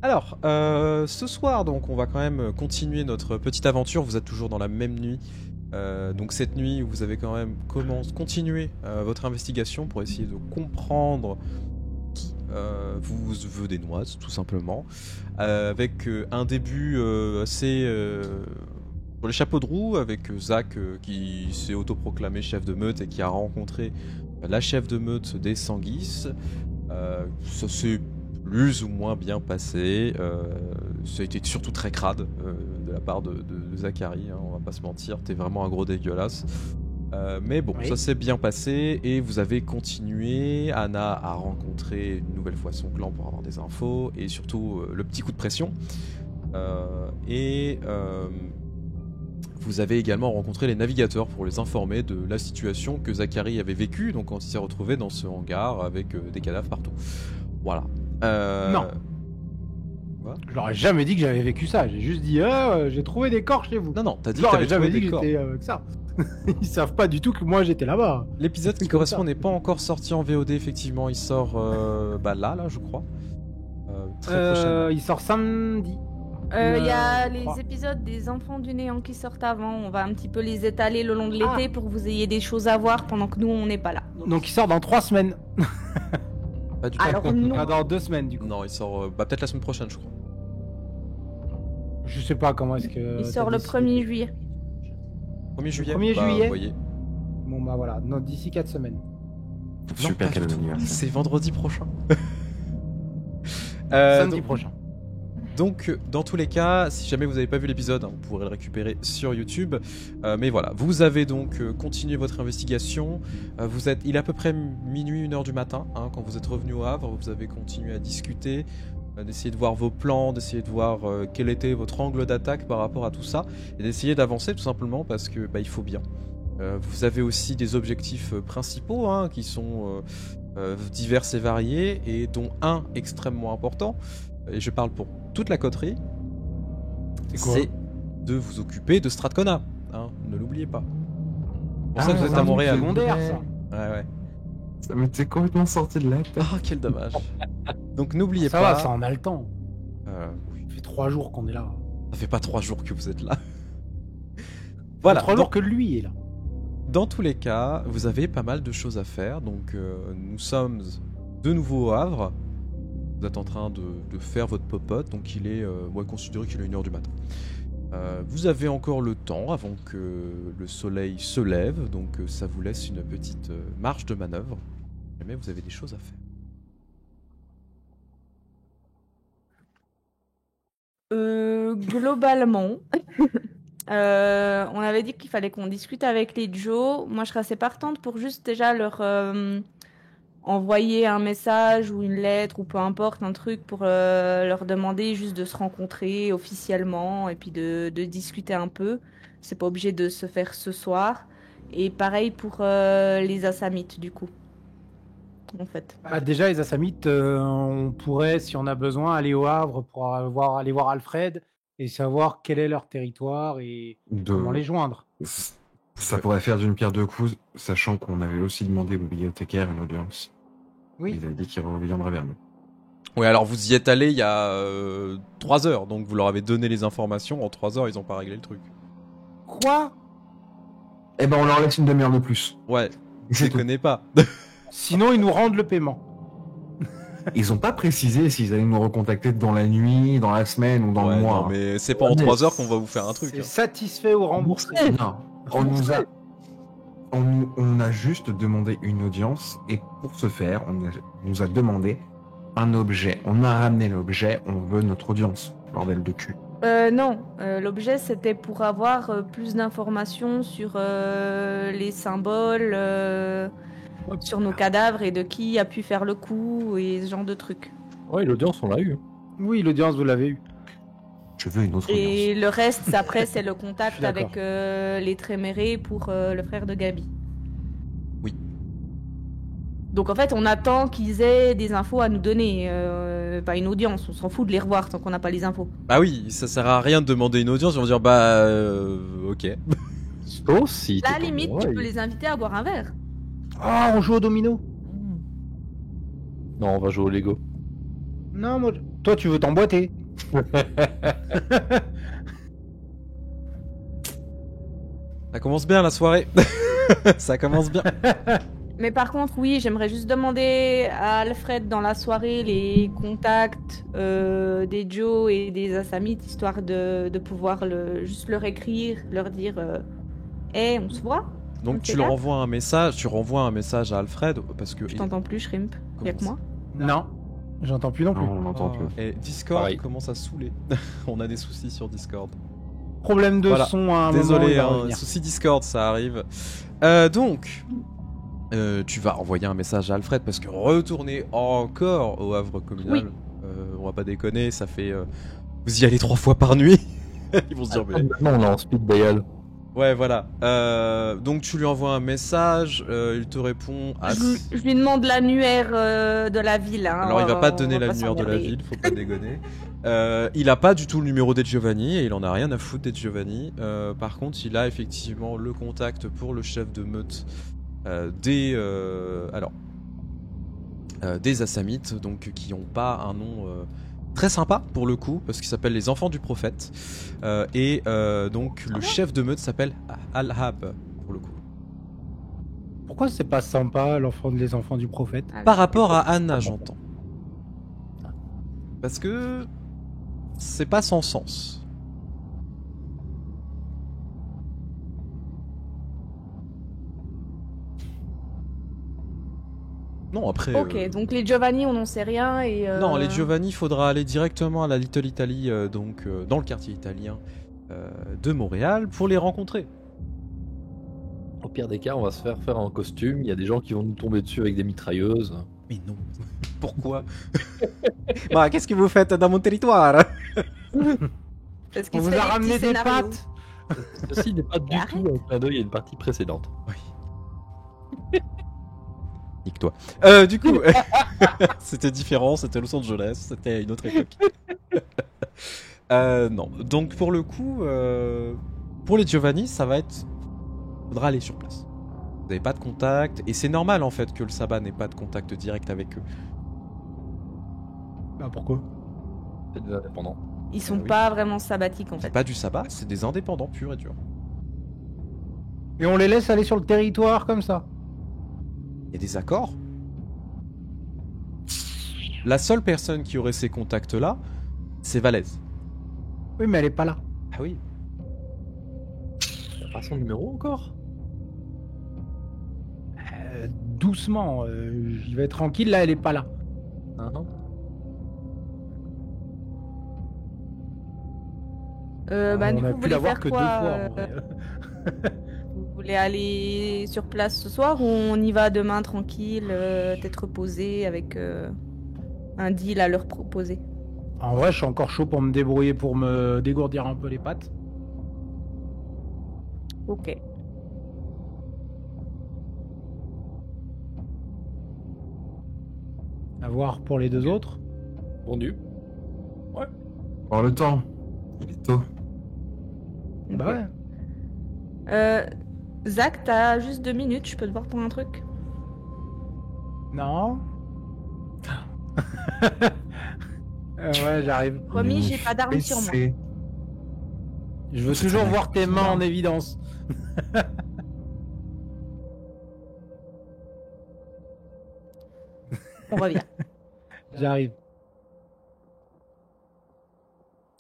Alors, ce soir, donc, on va quand même continuer notre petite aventure. Vous êtes toujours dans la même nuit. Donc cette nuit, vous avez quand même continué votre investigation pour essayer de comprendre qui vous veut des noises, tout simplement. Avec un début assez... pour les chapeaux de roue, avec Zach qui s'est autoproclamé chef de meute et qui a rencontré la chef de meute des Sanguis. Ça s'est plus ou moins bien passé. Ça a été surtout très crade de la part de Zachary, hein, on va pas se mentir, t'es vraiment un gros dégueulasse. Mais bon, ça s'est bien passé et vous avez continué. Anna a rencontré une nouvelle fois son clan pour avoir des infos et surtout le petit coup de pression. Vous avez également rencontré les navigateurs pour les informer de la situation que Zachary avait vécue, donc quand il s'est retrouvé dans ce hangar avec des cadavres partout. Voilà. Non. Quoi ? Je leur ai jamais dit que j'avais vécu ça. J'ai juste dit, j'ai trouvé des corps chez vous. Non, t'as dit Je que leur t'avais ai jamais trouvé dit des que corps. j'étais avec ça. Ils savent pas du tout que moi j'étais là-bas. L'épisode qui correspond n'est pas encore sorti en VOD, effectivement. Il sort là, je crois. Très prochainement. Il sort samedi. Il y a les 3. épisodes des Enfants du Néant qui sortent avant. On va un petit peu les étaler le long de l'été pour que vous ayez des choses à voir pendant que nous on n'est pas là. Donc il sort dans 3 semaines. Pas du tout. Alors non. Enfin, dans 2 semaines du coup. Non, il sort peut-être la semaine prochaine, je crois. Je sais pas comment est-ce que. Il sort le 1er juillet. 1er juillet. 1er juillet. Vous voyez. Bon bah voilà, non, d'ici 4 semaines. Super Non, pas cadeau du tout. d'anniversaire. C'est vendredi prochain. Samedi prochain. Donc, dans tous les cas, si jamais vous n'avez pas vu l'épisode, hein, vous pourrez le récupérer sur YouTube. Mais voilà, vous avez donc continué votre investigation. Il est à peu près minuit, 1h du matin, hein, quand vous êtes revenu au Havre. Vous avez continué à discuter, d'essayer de voir vos plans, d'essayer de voir quel était votre angle d'attaque par rapport à tout ça, et d'essayer d'avancer tout simplement parce que il faut bien. Vous avez aussi des objectifs principaux hein, qui sont divers et variés, et dont un extrêmement important, et je parle pour toute la coterie, c'est de vous occuper de Strathcona. Hein, ne l'oubliez pas. C'est pour ça que vous êtes à Montréal. Secondaire ça. Ouais. Ça m'était complètement sorti de la tête. Ah, quel dommage. Donc n'oubliez Ça pas. va, ça en a le temps. Oui. Ça fait 3 jours qu'on est là. Ça fait pas 3 jours que vous êtes là. Voilà. 3 jours que lui est là. Dans tous les cas, vous avez pas mal de choses à faire. Donc nous sommes de nouveau au Havre. Vous êtes en train de faire votre popote, donc il est, moi considéré qu'il est 1h du matin. Vous avez encore le temps avant que le soleil se lève, donc ça vous laisse une petite marge de manœuvre. Si jamais vous avez des choses à faire. Globalement, on avait dit qu'il fallait qu'on discute avec les Joe. Moi, je serais assez partante pour juste déjà leur envoyer un message ou une lettre ou peu importe, un truc pour leur demander juste de se rencontrer officiellement et puis de discuter un peu. C'est pas obligé de se faire ce soir. Et pareil pour les Assamites, du coup. En fait. Bah, déjà, les Assamites, on pourrait, si on a besoin, aller au Havre pour aller voir Alfred et savoir quel est leur territoire et comment les joindre. Ça pourrait faire d'une pierre deux coups, sachant qu'on avait aussi demandé au bibliothécaire une audience. Oui. Il a dit qu'il reviendrait vers nous. Oui, alors vous y êtes allé il y a 3 heures, donc vous leur avez donné les informations. En 3 heures, ils ont pas réglé le truc. Quoi? Eh ben, on leur laisse une demi-heure de plus. Ouais, je C'est les tout. connais pas. Sinon, ils nous rendent le paiement. Ils ont pas précisé s'ils allaient nous recontacter dans la nuit, dans la semaine ou dans Ouais, le mois. non, mais c'est pas en 3 heures qu'on va vous faire un truc. C'est hein. satisfait ou remboursé. Non, on a juste demandé une audience et pour ce faire, on nous a demandé un objet. On a ramené l'objet, on veut notre audience. Bordel de cul. Non, l'objet c'était pour avoir plus d'informations sur les symboles, sur nos cadavres et de qui a pu faire le coup et ce genre de trucs. Ouais, l'audience, on l'a eu. Oui, l'audience, vous l'avez eu. Je veux une autre Et audience. le reste, après, c'est le Je contact suis d'accord. avec les Trémérés pour le frère de Gabi. Oui. Donc en fait, on attend qu'ils aient des infos à nous donner, pas une audience. On s'en fout de les revoir tant qu'on n'a pas les infos. Bah oui, ça sert à rien de demander une audience, ils vont dire ok. Sauf si. À la t'es limite, comme tu moi, peux les inviter à boire un verre. Ah, on joue au domino. Non, on va jouer au Lego. Non, moi, Toi, tu veux t'emboîter. Ça commence bien la soirée. Ça commence bien. Mais par contre, oui, j'aimerais juste demander à Alfred dans la soirée les contacts des Joe et des Assamites, histoire de pouvoir juste leur écrire, leur dire hey, on se voit. Donc On tu fait leur là envoies un message, tu renvoies un message à Alfred parce que Je t'entends plus, Shrimp. Y'a que Comment moi. Non, j'entends plus non plus. Non, on l'entend plus. Et Discord Pareil. commence à saouler. On a des soucis sur Discord. Problème de Voilà. son à un moment. Désolé, il va hein, revenir. souci Discord, ça arrive. Donc, tu vas envoyer un message à Alfred parce que retourner encore au Havre communal, Oui. on va pas déconner, ça fait. Vous y allez 3 fois par nuit. Ils vont se dire, mais. Maintenant, on est en speed dial. Ouais, voilà. Donc, tu lui envoies un message, il te répond. Je lui demande l'annuaire de la ville. Hein. Alors, il va pas te On donner va pas l'annuaire de la s'emmerder. ville, faut pas dégonner. Il a pas du tout le numéro des Giovanni et il en a rien à foutre des Giovanni. Par contre, il a effectivement le contact pour le chef de meute des Assamites, donc qui ont pas un nom très sympa pour le coup, parce qu'ils s'appellent les Enfants du Prophète. Donc le chef de meute s'appelle Al-Hab pour le coup. Pourquoi c'est pas sympa, les enfants du prophète? Ah, Par rapport à Anna, j'entends. Parce que c'est pas sans sens. Non, après. Ok, donc les Giovanni, on n'en sait rien et. Non, les Giovanni, il faudra aller directement à la Little Italy, donc dans le quartier italien de Montréal, pour les rencontrer. Au pire des cas, on va se faire un costume. Il y a des gens qui vont nous tomber dessus avec des mitrailleuses. Mais non, pourquoi? Bah, qu'est-ce que vous faites dans mon territoire? Parce On qu'il vous se fait a des ramené petits des scénarios. pâtes. Ceci n'est pas du Arrête. tout un clin d'œil à une partie précédente. Oui. Nique-toi. Du coup, c'était différent, c'était Los Angeles, c'était une autre époque. Non, donc pour le coup, pour les Giovanni, ça va être... Faudra aller sur place. Vous n'avez pas de contact, et c'est normal en fait que le sabbat n'ait pas de contact direct avec eux. Bah pourquoi? C'est des indépendants. Ils sont oui. pas vraiment sabbatiques en C'est fait. pas du sabbat, c'est des indépendants purs et durs. Et on les laisse aller sur le territoire comme ça. Il y a des accords. La seule personne qui aurait ces contacts-là, c'est Valaise. Oui, mais elle est pas là. Ah oui. T'as pas son numéro encore? Doucement, j'y vais tranquille, là elle est pas là. Ah non. Bah, du on a coup, vous pu voulez l'avoir faire que 2 quoi fois. En vrai. Vous voulez aller sur place ce soir ou on y va demain tranquille, peut-être reposé avec un deal à leur proposer? En vrai, je suis encore chaud pour me débrouiller, pour me dégourdir un peu les pattes. Ok. À voir pour les deux autres. Vendu. Prends le temps. Il est tôt. Bah ouais. Zach, t'as juste 2 minutes, je peux te voir pour un truc? Non. Ouais, j'arrive. Promis, j'ai pas d'armes sur moi. Pressé. Je veux C'est toujours un voir tes accident. mains en évidence. On revient. J'arrive.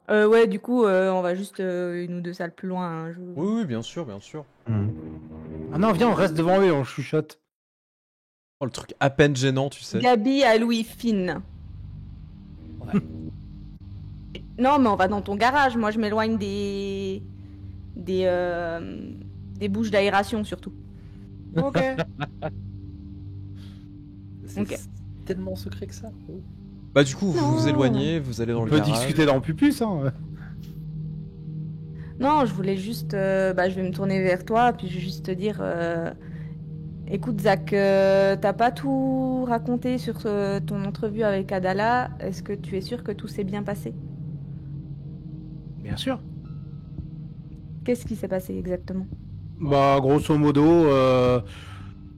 Ouais, du coup, on va juste une ou deux salles plus loin. Hein, Oui, oui, bien sûr, bien sûr. Ah non, viens, on reste devant eux et on chuchote. Oh, le truc à peine gênant, tu sais. Gabi à Louis Fine. Non, mais on va dans ton garage. Moi, je m'éloigne des bouches d'aération surtout. Ok. C'est Ok. tellement secret que ça. Oh. Bah du coup, vous Non. vous éloignez, vous allez dans On le peut garage. discuter dans Pupus, hein. Non, je voulais juste. Je vais me tourner vers toi, puis je vais juste te dire. Écoute, Zach, t'as pas tout raconté sur ton entrevue avec Adala. Est-ce que tu es sûr que tout s'est bien passé? Bien sûr. Qu'est-ce qui s'est passé exactement? Bah, grosso modo,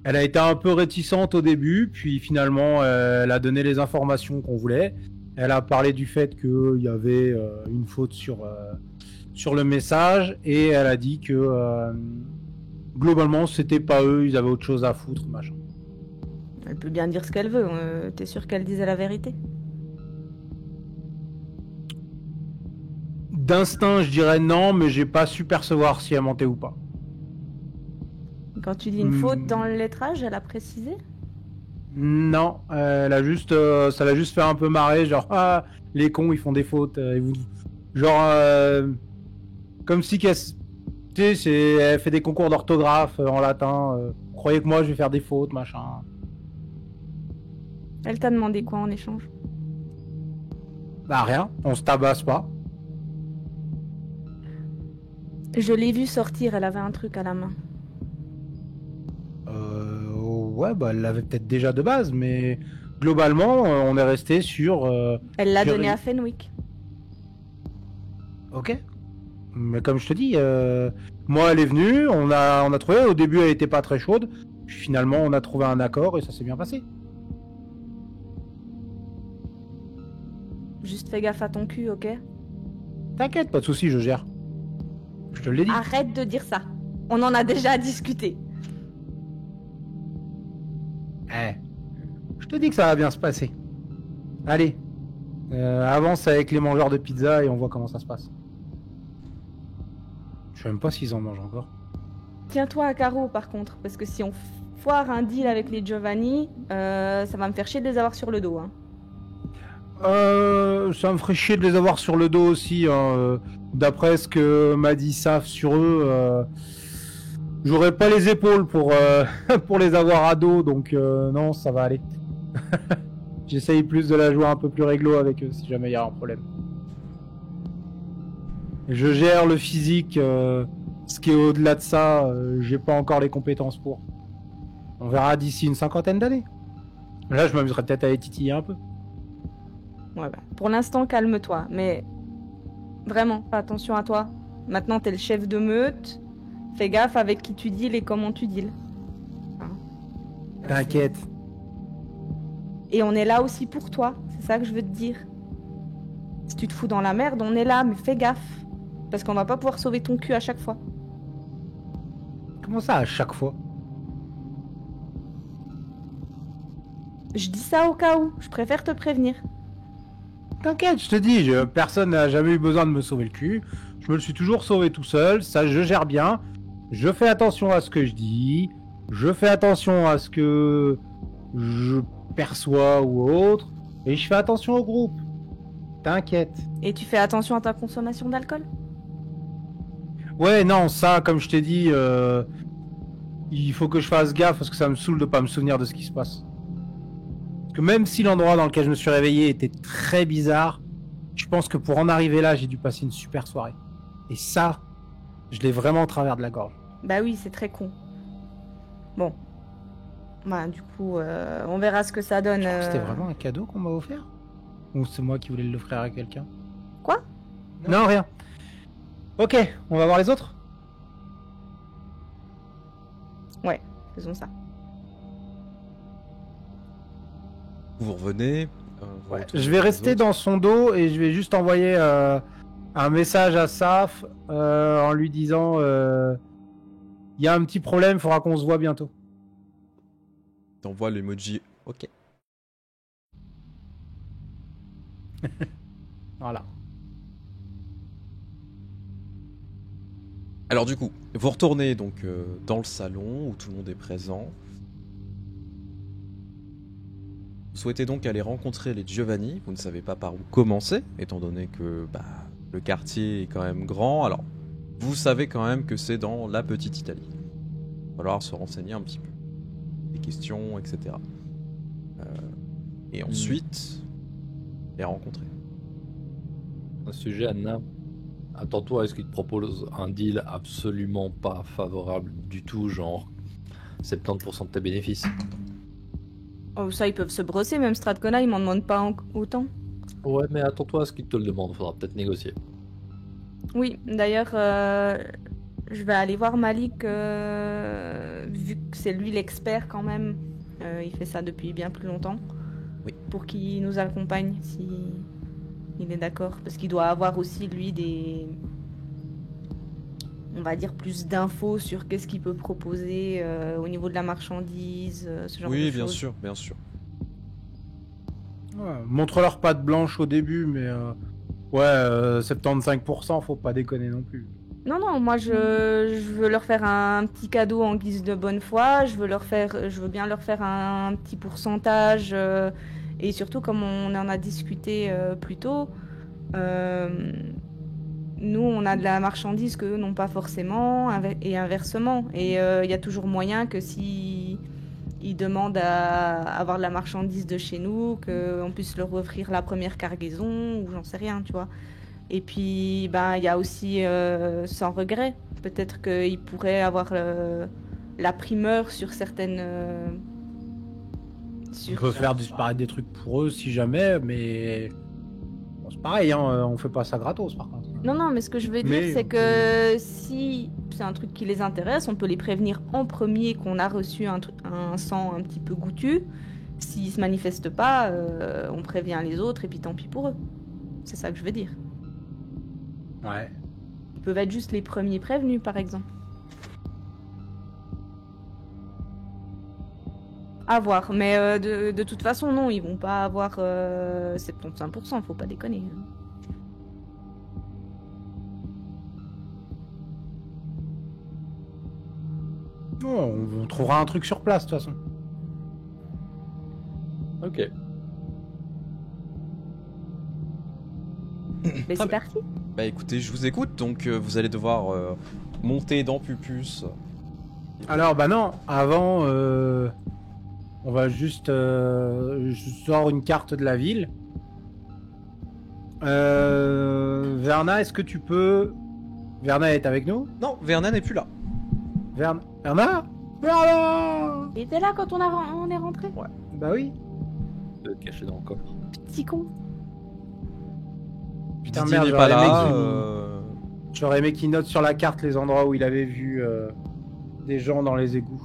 elle a été un peu réticente au début, puis finalement, elle a donné les informations qu'on voulait. Elle a parlé du fait qu'il y avait une faute sur le message et elle a dit que globalement c'était pas eux, ils avaient autre chose à foutre, machin. Elle peut bien dire ce qu'elle veut. T'es sûr qu'elle disait la vérité? D'instinct, je dirais non, mais j'ai pas su percevoir si elle mentait ou pas. Quand tu dis une faute dans le lettrage, elle a précisé? Non, elle a juste, ça l'a juste fait un peu marrer, genre ah, les cons ils font des fautes, genre comme si qu'elle, tu sais, elle fait des concours d'orthographe en latin. Croyez que moi je vais faire des fautes, machin. Elle t'a demandé quoi en échange? Bah rien, on se tabasse pas. Je l'ai vue sortir, elle avait un truc à la main. Ouais, bah elle l'avait peut-être déjà de base, mais globalement, on est resté sur. Elle l'a donné à Fenwick. Ok. Mais comme je te dis, moi elle est venue, on a trouvé. Au début, elle était pas très chaude. Puis finalement, on a trouvé un accord et ça s'est bien passé. Juste fais gaffe à ton cul, ok? T'inquiète, pas de soucis, je gère. Je te l'ai dit. Arrête de dire ça. On en a déjà discuté. Je te dis que ça va bien se passer. Allez, avance avec les mangeurs de pizza et on voit comment ça se passe. Je sais même pas s'ils en mangent encore. Tiens-toi à carreau par contre, parce que si on foire un deal avec les Giovanni, ça va me faire chier de les avoir sur le dos. Hein. Ça me ferait chier de les avoir sur le dos aussi. Hein. D'après ce que m'a dit Saf sur eux, j'aurais pas les épaules pour les avoir à dos, donc non, ça va aller. J'essaye plus de la jouer un peu plus réglo avec eux si jamais il y a un problème. Je gère le physique, ce qui est au-delà de ça, j'ai pas encore les compétences pour. On verra d'ici une 50aine d'années. Là, je m'amuserais peut-être à les titiller un peu. Ouais, bah, pour l'instant, calme-toi, mais vraiment, fais attention à toi. Maintenant, t'es le chef de meute. Fais gaffe avec qui tu deals et comment tu deals. Hein. T'inquiète. Et on est là aussi pour toi, c'est ça que je veux te dire. Si tu te fous dans la merde, on est là, mais fais gaffe. Parce qu'on va pas pouvoir sauver ton cul à chaque fois. Comment ça, à chaque fois? Je dis ça au cas où, je préfère te prévenir. T'inquiète, je te dis, personne n'a jamais eu besoin de me sauver le cul. Je me le suis toujours sauvé tout seul, ça je gère bien. Je fais attention à ce que je dis. Je fais attention à ce que je perçois ou autre. Et je fais attention au groupe. T'inquiète. Et tu fais attention à ta consommation d'alcool? Ouais, non, ça, comme je t'ai dit, il faut que je fasse gaffe parce que ça me saoule de pas me souvenir de ce qui se passe. Parce que même si l'endroit dans lequel je me suis réveillé était très bizarre, je pense que pour en arriver là, j'ai dû passer une super soirée. Et ça, je l'ai vraiment au travers de la gorge. Bah oui, c'est très con. Bon. Bah du coup, on verra ce que ça donne. C'était vraiment un cadeau qu'on m'a offert? Ou c'est moi qui voulais l'offrir à quelqu'un? Quoi? Non, rien. Ok, on va voir les autres? Ouais, faisons ça. Vous revenez. Ouais. Je vais rester dans son dos et je vais juste envoyer un message à Saf en lui disant il y a un petit problème, il faudra qu'on se voit bientôt. T'envoies l'emoji OK. Voilà. Alors du coup, vous retournez donc dans le salon où tout le monde est présent. Vous souhaitez donc aller rencontrer les Giovanni. Vous ne savez pas par où commencer, étant donné que le quartier est quand même grand. Alors, vous savez quand même que c'est dans la petite Italie. Il va falloir se renseigner un petit peu. Des questions, etc. Et ensuite, les rencontrer. Un sujet, Anna. Attends-toi à ce qu'il te propose un deal absolument pas favorable du tout, genre 70% de tes bénéfices. Oh, ça, ils peuvent se brosser, même Stratcona, ils m'en demandent pas autant. Ouais, mais attends-toi à ce qu'il te le demande, faudra peut-être négocier. Oui, d'ailleurs, je vais aller voir Malik, vu que c'est lui l'expert quand même. Il fait ça depuis bien plus longtemps. Oui. Pour qu'il nous accompagne, si il est d'accord. Parce qu'il doit avoir aussi, lui, des... On va dire plus d'infos sur qu'est-ce qu'il peut proposer au niveau de la marchandise, ce genre de Oui, choses. bien sûr, bien sûr. Ouais, montre-leur patte blanche au début, mais 75%, faut pas déconner non plus. Non, non, moi je veux leur faire un petit cadeau en guise de bonne foi. Je veux bien leur faire un petit pourcentage. Et surtout, comme on en a discuté plus tôt, nous on a de la marchandise qu'eux n'ont pas forcément, et inversement. Et il y a toujours moyen que si ils demandent à avoir de la marchandise de chez nous, qu'on puisse leur offrir la première cargaison, ou j'en sais rien, tu vois. Et puis, ben, il y a aussi, sans regret, peut-être qu'ils pourraient avoir la primeur sur certaines... On peut faire disparaître des trucs pour eux si jamais, mais bon, c'est pareil, hein, on fait pas ça gratos par contre. Non, non, mais ce que je veux dire, Mais c'est on que si c'est un truc qui les intéresse, on peut les prévenir en premier qu'on a reçu un sang un petit peu goûtu. S'ils se manifestent pas, on prévient les autres et puis tant pis pour eux. C'est ça que je veux dire. Ouais. Ils peuvent être juste les premiers prévenus, par exemple. À voir, mais de toute façon, non, ils vont pas avoir 75%, faut pas déconner. Non, on trouvera un truc sur place de toute façon. Ok. Mais c'est parti. Bah écoutez, je vous écoute, donc vous allez devoir monter dans Pupus. Alors, bah non, avant, on va juste... je sors une carte de la ville. Verna, est-ce que tu peux... Verna est avec nous? Non, Verna n'est plus là. Verna? Verna? Il était là quand on est rentré. Bah oui. Caché dans le coffre. Petit con. Putain, Didier merde, n'est pas j'aurais aimé là. J'aurais aimé qu'il note sur la carte les endroits où il avait vu des gens dans les égouts.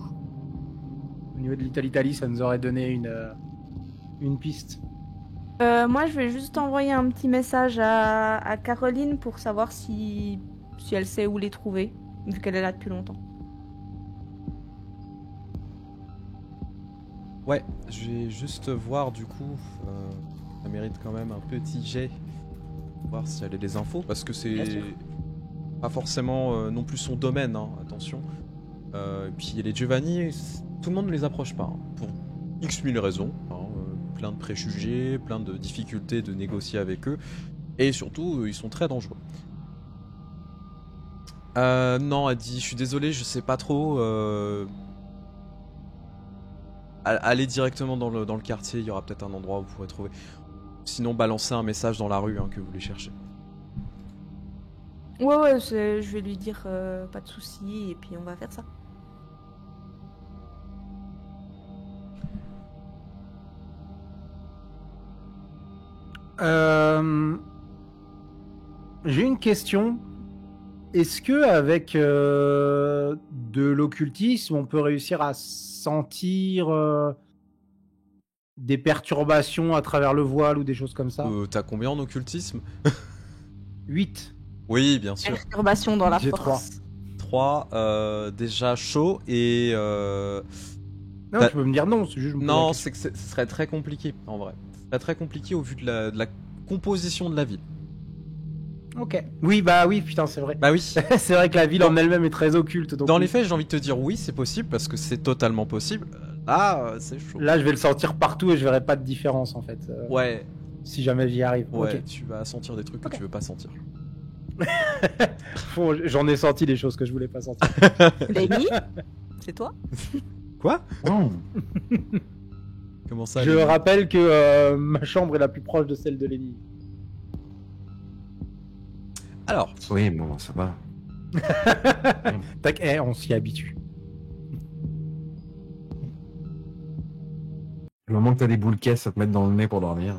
Au niveau de l'Italie, ça nous aurait donné une piste. Moi, je vais juste envoyer un petit message à Caroline pour savoir si elle sait où les trouver, vu qu'elle est là depuis longtemps. Ouais, je vais juste voir du coup. Ça mérite quand même un petit jet. Voir si elle a des infos, parce que Bien c'est sûr. pas forcément non plus son domaine, hein, attention. Et puis les Giovanni, tout le monde ne les approche pas, hein, pour X mille raisons. Hein, plein de préjugés, plein de difficultés de négocier avec eux. Et surtout, ils sont très dangereux. Non, elle dit, je suis désolé, je sais pas trop. Allez directement dans le quartier, il y aura peut-être un endroit où vous pourrez trouver. Sinon, balancez un message dans la rue que vous les cherchez. Ouais, je vais lui dire pas de soucis, et puis on va faire ça. J'ai une question. Est-ce que avec de l'occultisme, on peut réussir à sentir des perturbations à travers le voile ou des choses comme ça? T'as combien en occultisme? 8. Oui, bien sûr. Perturbation dans la J'ai force. 3, déjà chaud et... Non, Bah, tu peux me dire non, c'est juste... je me pose la Non, question. c'est que ce serait très compliqué, en vrai. Ce serait très compliqué au vu de la composition de la ville. Ok. Oui, bah oui, putain, c'est vrai. Bah oui. C'est vrai que la ville en elle-même est très occulte. Donc Dans oui. les faits, j'ai envie de te dire oui, c'est possible, parce que c'est totalement possible. Là, c'est chaud. Là, je vais le sentir partout et je verrai pas de différence en fait. Ouais, Si jamais j'y arrive. ouais, Ok. tu vas sentir des trucs que Ok. tu veux pas sentir. Bon, j'en ai senti des choses que je voulais pas sentir. Lenny, c'est toi? Quoi? Oh. Comment ça? Je les- rappelle que ma chambre est la plus proche de celle de Lenny. Alors, Oui, bon, ça va. Tac, on s'y habitue. Le moment que t'as des boules caisses à te mettre dans le nez pour dormir.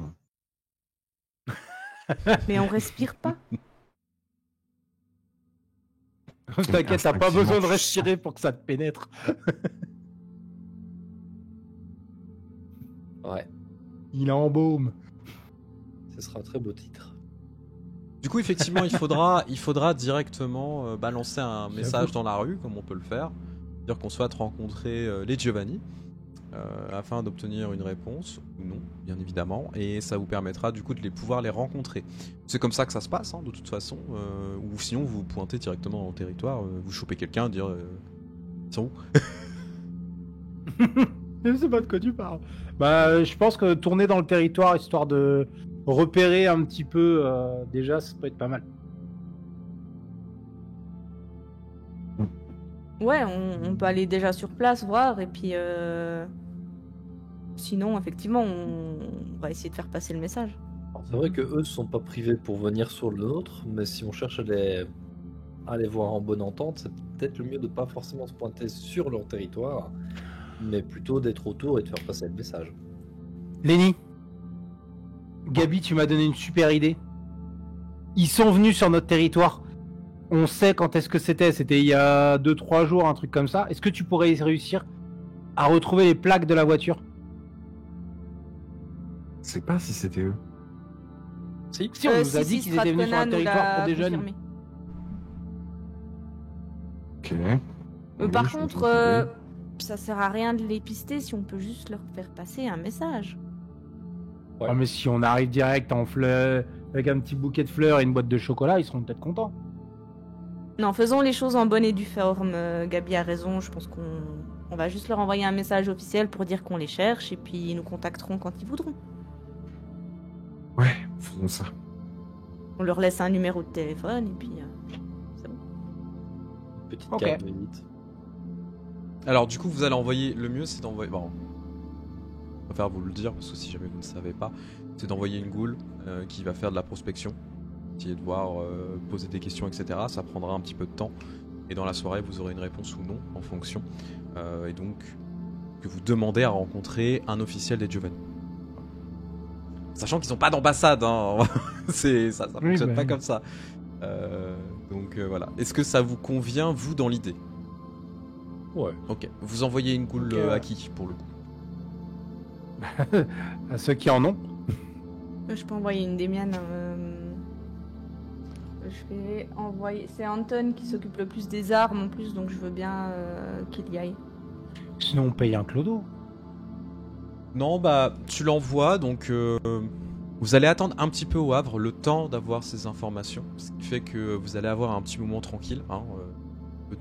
Mais on respire pas. T'inquiète, t'as pas Instinctivement, besoin de tu respirer pour que ça te pénètre. Ouais. Il est en baume. Ce sera un très beau titre. Du coup, effectivement, il faudra directement balancer un message dans la rue, comme on peut le faire. Dire qu'on souhaite rencontrer les Giovanni, afin d'obtenir une réponse, ou non, bien évidemment, et ça vous permettra du coup de pouvoir les rencontrer. C'est comme ça que ça se passe, hein, de toute façon, ou sinon vous pointez directement dans le territoire, vous chopez quelqu'un, dire ils sont où? Je sais pas de quoi tu parles. Bah, je pense que tourner dans le territoire histoire de repérer un petit peu, déjà, ça peut être pas mal. Ouais, on peut aller déjà sur place voir et puis sinon effectivement on va essayer de faire passer le message. Alors, c'est vrai que eux sont pas privés pour venir sur le nôtre, mais si on cherche à les voir en bonne entente, c'est peut-être le mieux de pas forcément se pointer sur leur territoire, mais plutôt d'être autour et de faire passer le message. Lenny, Gabi, tu m'as donné une super idée. Ils sont venus sur notre territoire. On sait quand est-ce que c'était. C'était il y a 2-3 jours, un truc comme ça. Est-ce que tu pourrais réussir à retrouver les plaques de la voiture? Je sais pas si c'était eux. Si, on nous a dit qu'ils étaient venus sur notre territoire pour des jeunes. Ok. Par Oui, je contre, pense que ça sert à rien de les pister si on peut juste leur faire passer un message. Ouais. Ah, mais si on arrive direct en fleurs, avec un petit bouquet de fleurs et une boîte de chocolat, ils seront peut-être contents. Non, faisons les choses en bonne et due forme. Gabi a raison, je pense qu'on va juste leur envoyer un message officiel pour dire qu'on les cherche et puis ils nous contacteront quand ils voudront. Ouais, faisons ça. On leur laisse un numéro de téléphone et puis c'est bon. Petite Ok. carte de visite. Alors du coup, vous allez envoyer, le mieux c'est d'envoyer, bon, je préfère vous le dire parce que si jamais vous ne savez pas, c'est d'envoyer une goule qui va faire de la prospection, essayer de voir, poser des questions, etc. Ça prendra un petit peu de temps et dans la soirée vous aurez une réponse ou non en fonction, et donc que vous demandez à rencontrer un officiel des Giovanni. Sachant qu'ils n'ont pas d'ambassade, hein. Ça Oui, fonctionne bah pas oui. comme ça. Donc voilà. Est-ce que ça vous convient, vous, dans l'idée? Ouais. Ok. Vous envoyez une goule Ok, ouais. à qui, pour le coup? À ceux qui en ont. Je peux envoyer une des miennes. Je vais envoyer. C'est Anton qui s'occupe le plus des armes en plus, donc je veux bien qu'il y aille. Sinon, on paye un clodo. Non, bah, tu l'envoies, donc vous allez attendre un petit peu au Havre, le temps d'avoir ces informations, ce qui fait que vous allez avoir un petit moment tranquille, hein, un peu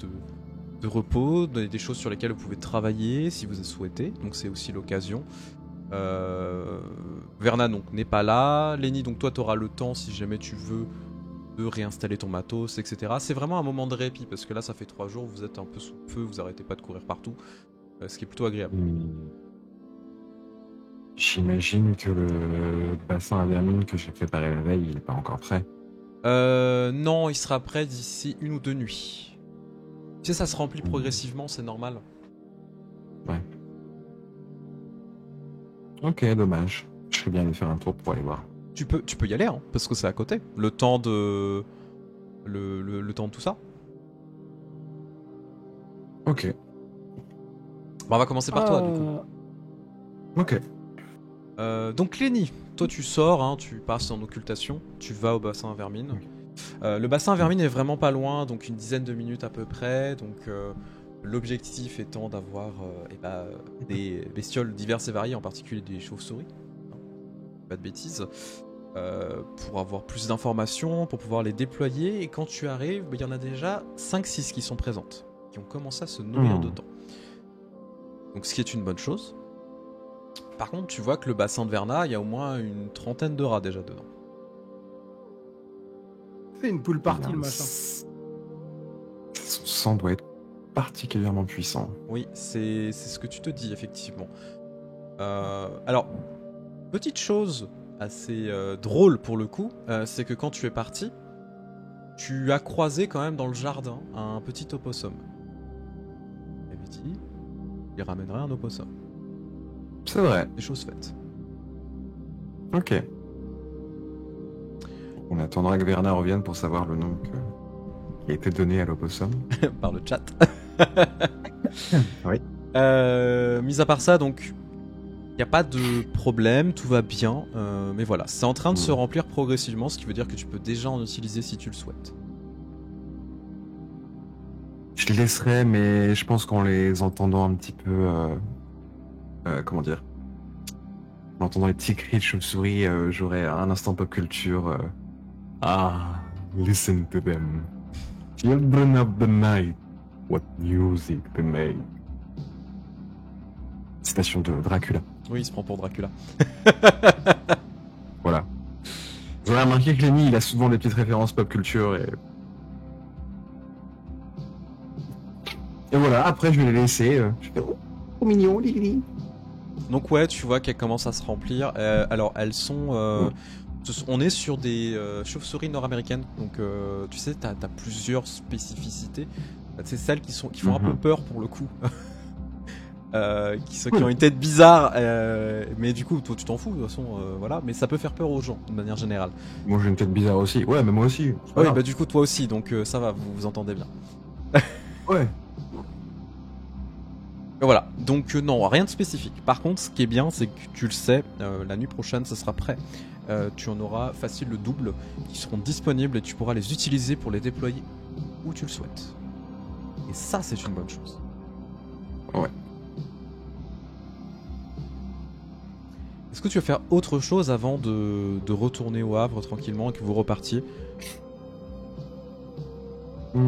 de repos, des choses sur lesquelles vous pouvez travailler si vous le souhaitez, donc c'est aussi l'occasion. Verna donc n'est pas là, Lenny, donc toi tu auras le temps si jamais tu veux de réinstaller ton matos, etc. C'est vraiment un moment de répit parce que là ça fait 3 jours, vous êtes un peu sous le feu, vous arrêtez pas de courir partout, ce qui est plutôt agréable. J'imagine que le bassin à vermine que j'ai préparé la veille, il n'est pas encore prêt. Non, il sera prêt d'ici 1 ou 2 nuits. Tu sais, ça se remplit progressivement, c'est normal. Ok, dommage. Je serais bien aller faire un tour pour aller voir. Tu peux y aller, hein, parce que c'est à côté. Le temps de... Le temps de tout ça. Ok. Bon, on va commencer par toi, du coup. Ok. Donc Lenny, toi tu sors, hein, tu passes en occultation, tu vas au bassin à vermine. Le bassin à vermine est vraiment pas loin, donc une dizaine de minutes à peu près. Donc l'objectif étant d'avoir des bestioles diverses et variées, en particulier des chauves-souris. Non, pas de bêtises. Pour avoir plus d'informations, pour pouvoir les déployer. Et quand tu arrives, il y en a déjà 5-6 qui sont présentes, qui ont commencé à se nourrir dedans. Donc ce qui est une bonne chose. Par contre, tu vois que le bassin de Verna, il y a au moins une 30aine de rats déjà dedans. C'est une poule partie, le machin. Son sang doit être particulièrement puissant. Oui, c'est ce que tu te dis, effectivement. Alors, petite chose assez drôle pour le coup, c'est que quand tu es parti, tu as croisé quand même dans le jardin un petit opossum. Il avait dit, il ramènerait un opossum. C'est vrai. Des choses faites. Ok. On attendra que Verna revienne pour savoir le nom qui a été donné à l'opossum. Par le chat. Oui. Mis à part ça, donc, Il n'y a pas de problème, tout va bien, mais voilà, c'est en train de se remplir progressivement, ce qui veut dire que tu peux déjà en utiliser si tu le souhaites. Je les laisserai, mais je pense qu'en les entendant un petit peu... comment dire, en entendant les petits cris de chauve-souris, j'aurai un instant pop culture. Listen to them. Children of the night, what music they make. Citation de Dracula. Oui, il se prend pour Dracula. Voilà. Vous avez remarqué que Lenny, il a souvent des petites références pop culture et voilà, après je vais les laisser. Je fais oh mignon, Lily. Donc ouais, tu vois qu'elles commencent à se remplir. Alors elles sont... On est sur des chauves-souris nord-américaines, donc tu sais, t'as plusieurs spécificités. C'est celles qui font un peu peur pour le coup. Qui ont une tête bizarre, mais du coup, toi tu t'en fous de toute façon, voilà. Mais ça peut faire peur aux gens de manière générale. Moi j'ai une tête bizarre aussi. Ouais, mais moi aussi. Oui, bah du coup toi aussi, donc ça va, vous vous entendez bien. Ouais. Voilà, donc non, rien de spécifique. Par contre, ce qui est bien, c'est que tu le sais, la nuit prochaine, ça sera prêt. Tu en auras facile le double qui seront disponibles et tu pourras les utiliser pour les déployer où tu le souhaites. Et ça, c'est une bonne chose. Ouais. Est-ce que tu veux faire autre chose avant de retourner au Havre tranquillement et que vous repartiez? Je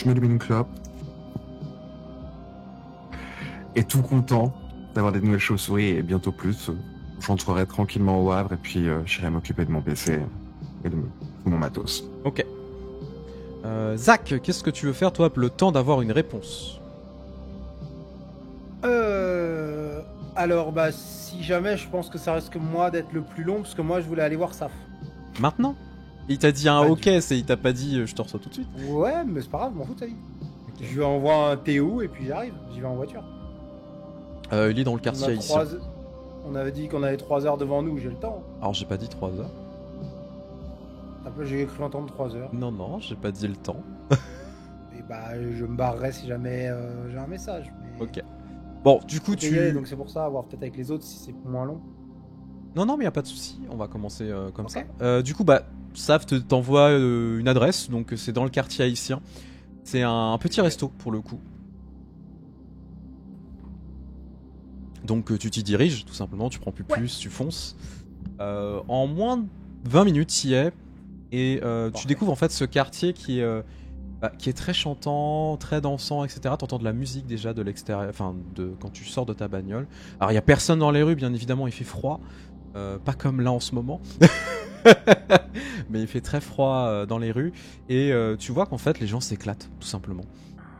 m'allume une clope. Et tout content d'avoir des nouvelles chauves-souris et bientôt plus. J'entrerai tranquillement au Havre et puis j'irai m'occuper de mon PC et de mon matos. Ok. Zach, qu'est-ce que tu veux faire toi, le temps d'avoir une réponse? Alors, bah, si jamais, je pense que ça risque moi d'être le plus long, parce que moi, je voulais aller voir Saf. Maintenant? Il t'a dit un Bah, ok, il t'a pas dit je te reçois tout de suite? Ouais, mais c'est pas grave, je m'en fous de sa vie. Je lui envoie un TO et puis j'arrive, j'y vais en voiture. Il est dans le quartier ici. On avait dit qu'on avait 3 heures devant nous, j'ai le temps. Alors j'ai pas dit 3 heures. Après, j'ai cru entendre 3 heures. Non, j'ai pas dit le temps. Et bah, je me barrerai si jamais j'ai un message. Mais... Ok. Bon, du coup, tu... Donc c'est pour ça, voir peut-être avec les autres si c'est moins long. Non, mais y a pas de souci. On va commencer comme Ok. ça. Du coup, bah, Saft t'envoie une adresse, donc c'est dans le quartier haïtien. C'est un petit resto pour le coup. Donc tu t'y diriges, tout simplement. Tu prends plus, tu fonces. En moins de 20 minutes, t'y es. Et tu découvres en fait ce quartier qui est très chantant, très dansant, etc. T'entends de la musique déjà de l'extérieur, enfin quand tu sors de ta bagnole. Alors il y a personne dans les rues, bien évidemment, il fait froid, pas comme là en ce moment, mais il fait très froid dans les rues. Et tu vois qu'en fait les gens s'éclatent tout simplement.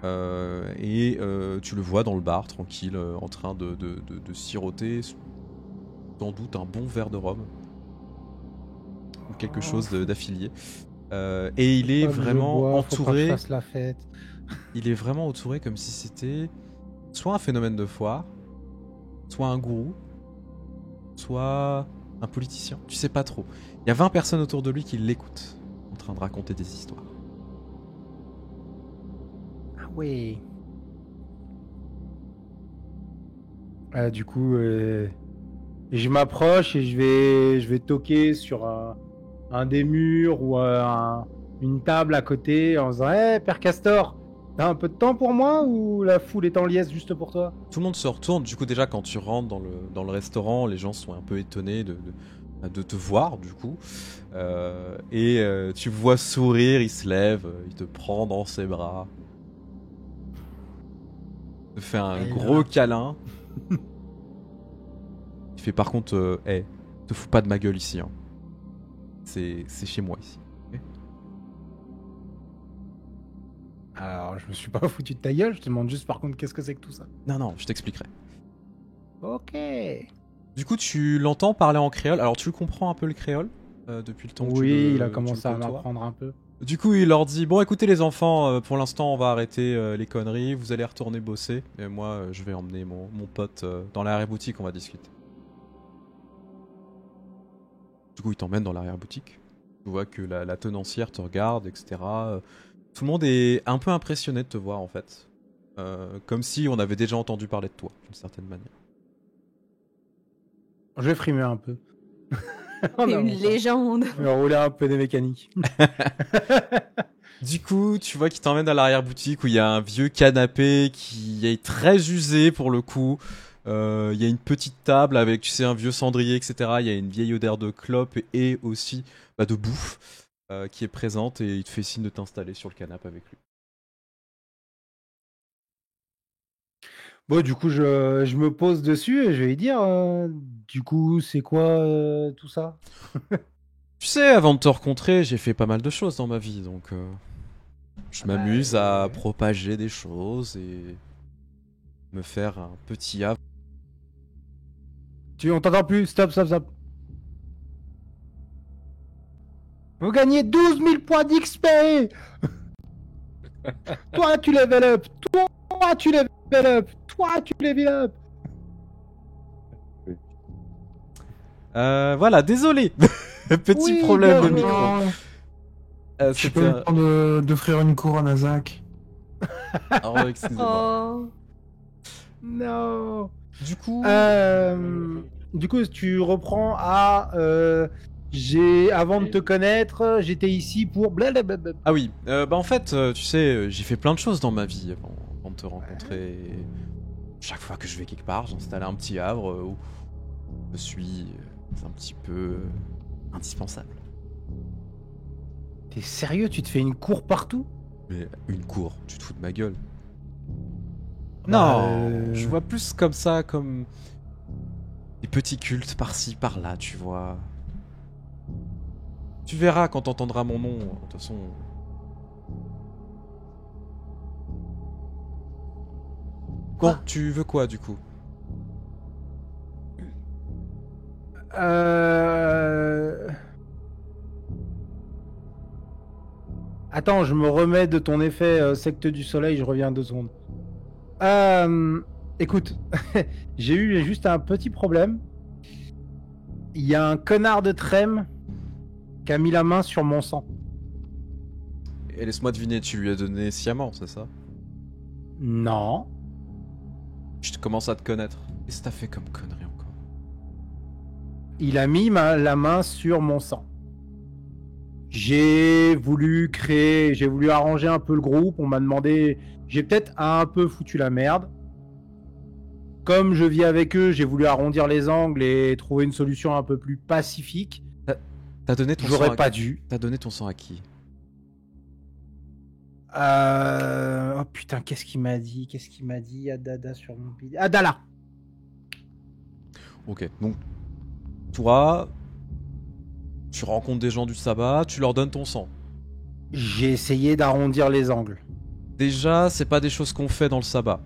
Et tu le vois dans le bar, tranquille, en train de siroter, sans doute un bon verre de rhum ou quelque chose d'affilié. Et il est vraiment entouré. La fête. Il est vraiment entouré comme si c'était soit un phénomène de foire, soit un gourou, soit un politicien. Tu sais pas trop. Il y a 20 personnes autour de lui qui l'écoutent, en train de raconter des histoires. Ah ouais. Du coup, je m'approche et je vais toquer sur un des murs ou une table à côté en disant hey, Père Castor, t'as un peu de temps pour moi ou la foule est en liesse juste pour toi? Tout le monde se retourne. Du coup, déjà, quand tu rentres dans le restaurant, les gens sont un peu étonnés de te voir, du coup. Et tu vois sourire, il se lève, il te prend dans ses bras. Il te fait un gros câlin. Il fait par contre, te fous pas de ma gueule ici. Hein. C'est chez moi ici. Okay. Alors, je me suis pas foutu de ta gueule, je te demande juste par contre qu'est-ce que c'est que tout ça. Non, je t'expliquerai. Ok. Du coup, tu l'entends parler en créole. Alors, tu comprends un peu le créole depuis le temps que Oui, il a commencé à m'apprendre un peu. Du coup, il leur dit bon, écoutez les enfants, pour l'instant, on va arrêter les conneries. Vous allez retourner bosser. Et moi, je vais emmener mon pote dans l'arrière-boutique. On va discuter. Du coup, il t'emmène dans l'arrière-boutique. Tu vois que la tenancière te regarde, etc. Tout le monde est un peu impressionné de te voir, en fait. comme si on avait déjà entendu parler de toi, d'une certaine manière. Je vais frimer un peu. En T'es une avançant. légende. Je vais rouler un peu des mécaniques. Du coup, tu vois qu'il t'emmène à l'arrière-boutique où il y a un vieux canapé qui est très usé pour le coup. Il y a une petite table avec, tu sais, un vieux cendrier, etc. Il y a une vieille odeur de clope et aussi de bouffe qui est présente et il te fait signe de t'installer sur le canapé avec lui. Bon, du coup, je me pose dessus et je vais lui dire, du coup, c'est quoi tout ça? Tu sais, avant de te rencontrer, j'ai fait pas mal de choses dans ma vie, donc je m'amuse à ouais. propager des choses et me faire un petit havre. On t'entend plus, stop, stop, stop. Vous gagnez 12 000 points d'XP. Toi, tu level up. Toi, tu level up. Toi, tu level up. Voilà, désolé. Petit Oui, problème de bien micro. joué. Je C'était peux me prendre d'offrir une couronne à Zach. Oh, excusez-moi. Oh. Non. Du coup, Du coup, tu reprends à... avant de te connaître, j'étais ici pour... blablabla. ah oui, en fait, tu sais, j'ai fait plein de choses dans ma vie avant de te rencontrer. Chaque fois que je vais quelque part, j'installe un petit havre où je suis un petit peu indispensable. T'es sérieux? Tu te fais une cour partout? Mais une cour, tu te fous de ma gueule. Bah, Non, je vois plus comme ça, comme des petits cultes par-ci, par-là, tu vois. Tu verras quand t'entendras mon nom, de toute façon. Bon, tu veux quoi du coup? Attends, je me remets de ton effet secte du soleil, je reviens 2 secondes. Écoute, j'ai eu juste un petit problème. Il y a un connard de Trême qui a mis la main sur mon sang. Et laisse-moi deviner, tu lui as donné sciemment, c'est ça? Non. Je commence à te connaître. Qu'est-ce que t'as fait comme connerie encore? Il a mis la main sur mon sang. J'ai voulu arranger un peu le groupe. On m'a demandé, j'ai peut-être un peu foutu la merde. Comme je vis avec eux, j'ai voulu arrondir les angles et trouver une solution un peu plus pacifique. T'as donné ton sang J'aurais à... pas dû. T'as donné ton sang à qui? Oh putain, qu'est-ce qu'il m'a dit? Adada sur mon bide. Adala. Ok, donc toi, tu rencontres des gens du sabbat, tu leur donnes ton sang. J'ai essayé d'arrondir les angles. Déjà, c'est pas des choses qu'on fait dans le sabbat.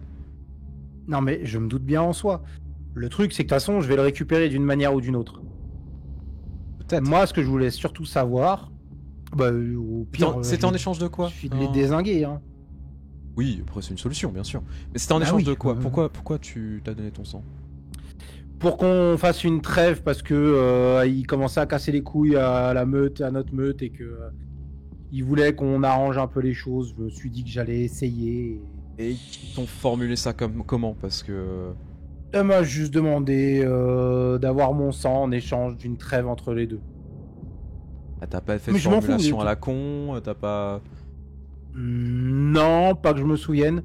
Non mais je me doute bien en soi. Le truc c'est que de toute façon je vais le récupérer d'une manière ou d'une autre. Peut-être. Moi ce que je voulais surtout savoir, au pire, C'était en échange de quoi? il suffit de les dézinguer. Hein. Oui, après c'est une solution, bien sûr. Mais c'était en Ah échange oui, de quoi? Pourquoi tu t'as donné ton sang? Pour qu'on fasse une trêve parce que il commençait à casser les couilles à la meute, à notre meute et que il voulait qu'on arrange un peu les choses. Je me suis dit que j'allais essayer. Et ils t'ont formulé ça comment? Parce que... Elle m'a juste demandé d'avoir mon sang en échange d'une trêve entre les deux. Ah, t'as pas fait de Mais je m'en fous, formulation du à la con, t'as pas... Non, pas que je me souvienne.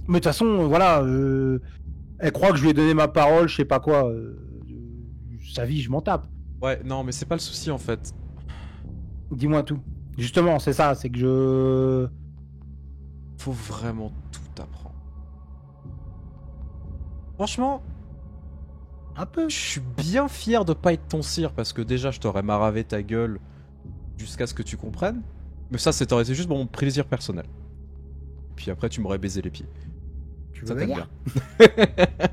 Mais de toute façon, voilà, elle croit que je lui ai donné ma parole, je sais pas quoi. Sa vie, je m'en tape. Ouais, non, mais c'est pas le souci en fait. Dis-moi tout. Justement, c'est ça, c'est que je... Faut vraiment tout apprendre. Franchement, Un peu. je suis bien fier de pas être ton sire parce que déjà je t'aurais maravé ta gueule jusqu'à ce que tu comprennes. Mais ça, c'était juste mon plaisir personnel. Puis après, tu m'aurais baisé les pieds. Tu Ça veux t'aime dire bien.